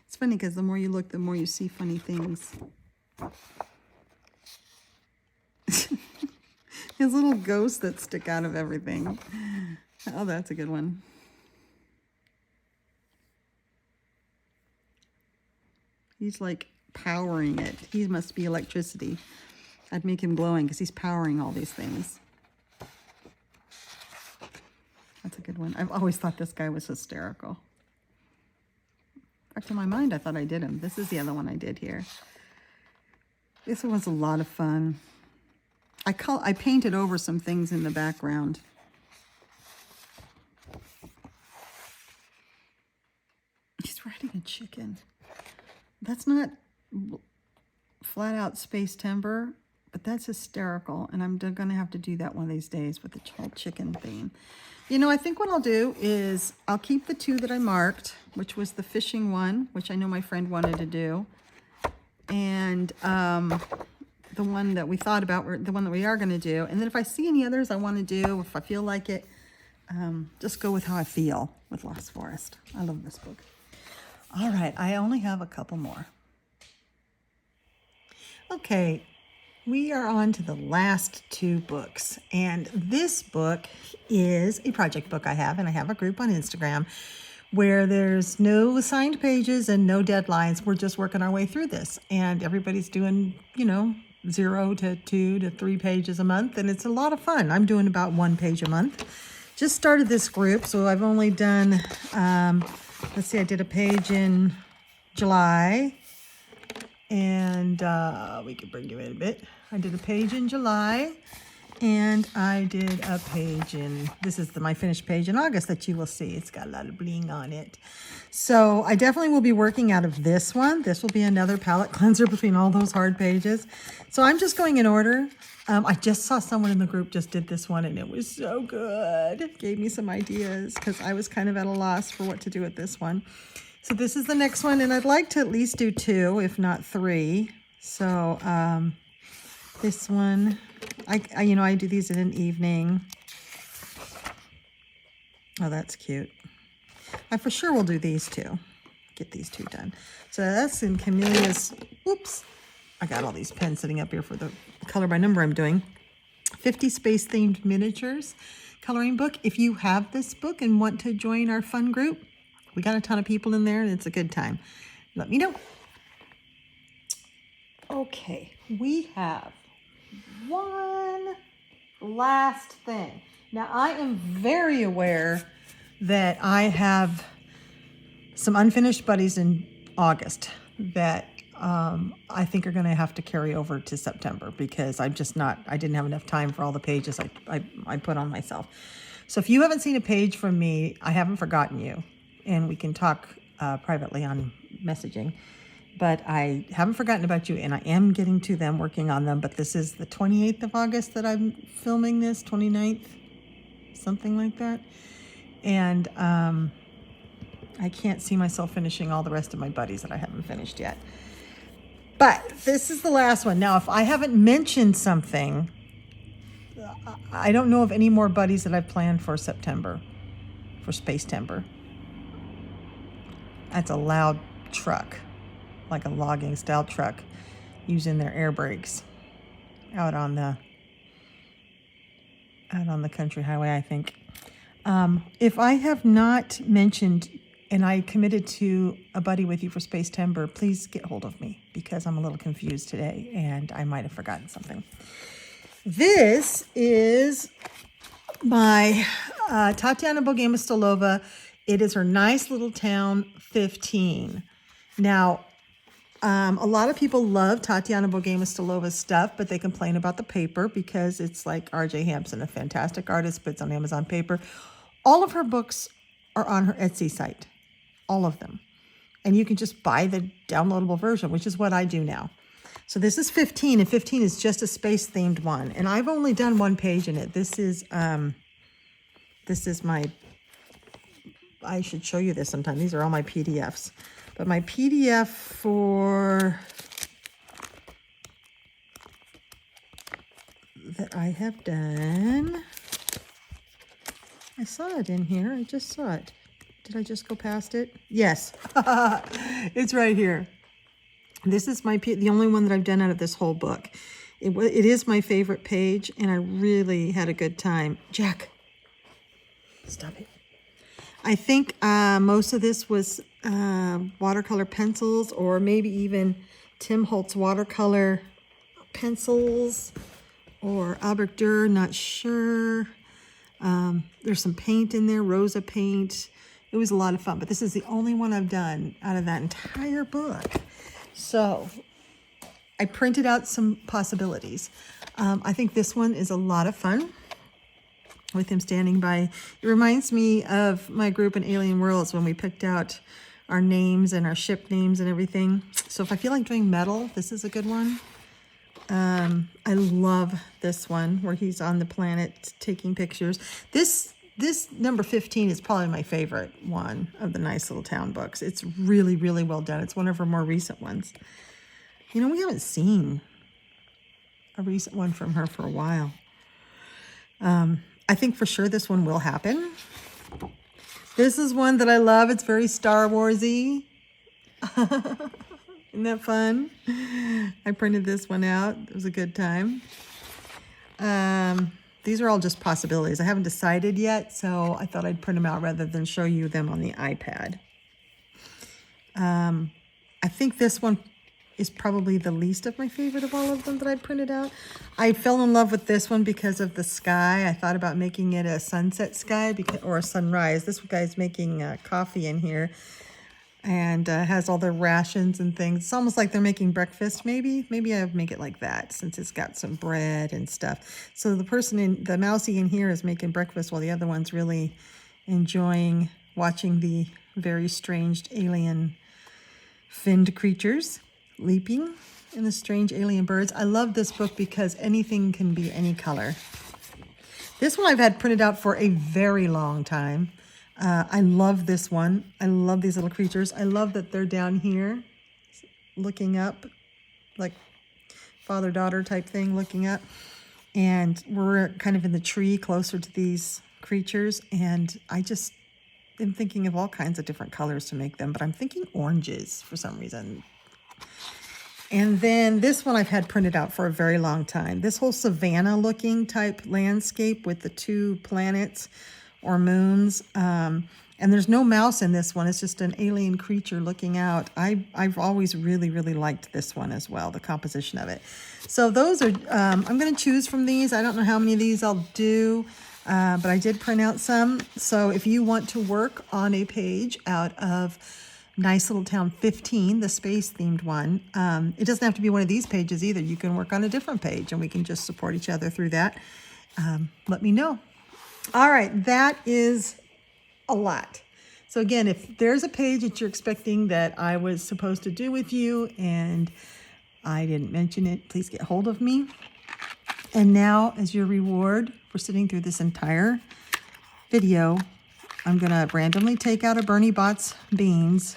It's funny because the more you look, the more you see funny things. His little ghosts that stick out of everything. Oh, that's a good one. He's like powering it. He must be electricity. I'd make him glowing because he's powering all these things. That's a good one. I've always thought this guy was hysterical. Back to my mind, I thought I did him. This is the other one I did here. This one was a lot of fun. I painted over some things in the background. She's riding a chicken. That's not flat out Spacetember, but that's hysterical. And I'm going to have to do that one of these days with the whole chicken theme. You know, I think what I'll do is I'll keep the 2 that I marked, which was the fishing one, which I know my friend wanted to do. And the one that we thought about, the one that we are going to do. And then if I see any others I want to do, if I feel like it, just go with how I feel with Lost Forest. I love this book. All right, I only have a couple more. Okay, we are on to the last 2 books. And this book is a project book I have, and I have a group on Instagram where there's no assigned pages and no deadlines. We're just working our way through this. And everybody's doing, you know, 0 to 2 to 3 pages a month. And it's a lot of fun. I'm doing about 1 page a month. Just started this group, so I've only done, let's see, I did a page in July. And we could bring you in a bit. I did a page in July. And I did a page in, this is my finished page in August that you will see. It's got a lot of bling on it. So I definitely will be working out of this one. This will be another palette cleanser between all those hard pages. So I'm just going in order. I just saw someone in the group just did this one and it was so good. It gave me some ideas because I was kind of at a loss for what to do with this one. So this is the next one, and I'd like to at least do 2, if not 3. So this one, I do these in an evening. Oh, that's cute. I for sure will do these 2. Get these 2 done. So that's in Camellia's, oops, I got all these pens sitting up here for the color by number I'm doing. 50 space-themed miniatures coloring book. If you have this book and want to join our fun group, we got a ton of people in there and it's a good time. Let me know. Okay, we have one last thing. Now, I am very aware that I have some unfinished buddies in August that I think are going to have to carry over to September because I didn't have enough time for all the pages I put on myself. So if you haven't seen a page from me, I haven't forgotten you, and we can talk privately on messaging. But I haven't forgotten about you, and I am getting to them, working on them. But this is the 28th of August that I'm filming this, 29th, something like that. And I can't see myself finishing all the rest of my buddies that I haven't finished yet. But this is the last one. Now, if I haven't mentioned something, I don't know of any more buddies that I've planned for September, for Spacetember. That's a loud truck, like a logging style truck, using their air brakes out on the country highway, I think. If I have not mentioned and I committed to a buddy with you for Spacetember, please get hold of me because I'm a little confused today and I might have forgotten something. This is my Tatiana Bogema-Stolova. It is her nice little town 15. Now, a lot of people love Tatiana Bogema-Stolova's stuff, but they complain about the paper because it's like R.J. Hampson, a fantastic artist, but it's on Amazon paper. All of her books are on her Etsy site, all of them. And you can just buy the downloadable version, which is what I do now. So this is 15, and 15 is just a space-themed one. And I've only done one page in it. This is my, I should show you this sometime. These are all my PDFs. But my PDF for that I have done, I saw it in here. I just saw it. Did I just go past it? Yes, it's right here. This is the only one that I've done out of this whole book. It is my favorite page, and I really had a good time. Jack, stop it. I think most of this was watercolor pencils, or maybe even Tim Holtz watercolor pencils, or Albert Durr, not sure. There's some paint in there, Rosa paint. It was a lot of fun, but this is the only one I've done out of that entire book. So I printed out some possibilities. I think this one is a lot of fun with him standing by. It reminds me of my group in Alien Worlds when we picked out our names and our ship names and everything. So if I feel like doing metal, this is a good one. I love this one where he's on the planet taking pictures. This number 15 is probably my favorite one of the Nice Little Town books. It's really, really well done. It's one of her more recent ones. You know, we haven't seen a recent one from her for a while. I think for sure this one will happen. This is one that I love. It's very Star Wars-y. Isn't that fun? I printed this one out. It was a good time. These are all just possibilities. I haven't decided yet, so I thought I'd print them out rather than show you them on the iPad. I think this one is probably the least of my favorite of all of them that I printed out. I fell in love with this one because of the sky. I thought about making it a sunset sky or a sunrise. This guy's making coffee in here and has all their rations and things. It's almost like they're making breakfast, maybe. Maybe I make it like that since it's got some bread and stuff. So the mousie in here is making breakfast while the other one's really enjoying watching the very strange alien finned creatures leaping and the strange alien birds. I love this book because anything can be any color. This one I've had printed out for a very long time. I love this one. I love these little creatures. I love that they're down here looking up, like father-daughter type thing, looking up. And we're kind of in the tree closer to these creatures. And I just am thinking of all kinds of different colors to make them, but I'm thinking oranges for some reason. And then this one I've had printed out for a very long time. This whole savanna-looking type landscape with the two planets or moons. And there's no mouse in this one. It's just an alien creature looking out. I've always really, really liked this one as well, the composition of it. So those are, I'm going to choose from these. I don't know how many of these I'll do, but I did print out some. So if you want to work on a page out of Nice Little Town 15, the space-themed one, it doesn't have to be one of these pages either. You can work on a different page, and we can just support each other through that. Let me know. All right, that is a lot. So again, if there's a page that you're expecting that I was supposed to do with you and I didn't mention it, please get hold of me. And now, as your reward for sitting through this entire video, I'm going to randomly take out a Bernie Bott's beans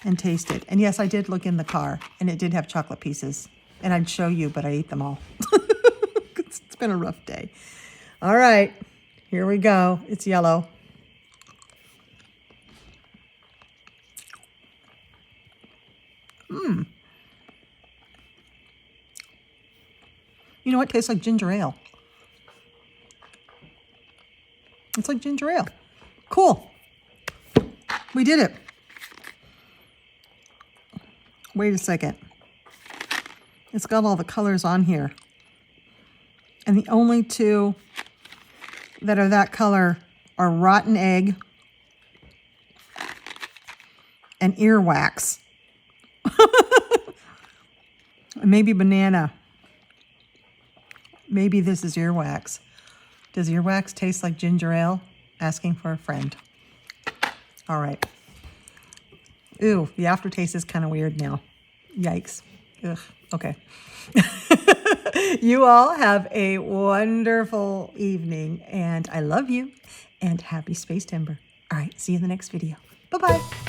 and taste it. And yes, I did look in the car, and it did have chocolate pieces. And I'd show you, but I ate them all. It's been a rough day. All right, here we go. It's yellow. You know what? It tastes like ginger ale. It's like ginger ale. Cool. We did it. Wait a second. It's got all the colors on here. And the only two that are that color are rotten egg and earwax. Maybe banana. Maybe this is earwax. Does earwax taste like ginger ale? Asking for a friend. All right. Ooh, the aftertaste is kind of weird now. Yikes. Ugh. Okay. You all have a wonderful evening, and I love you, and happy Spacetember. All right, see you in the next video. Bye-bye.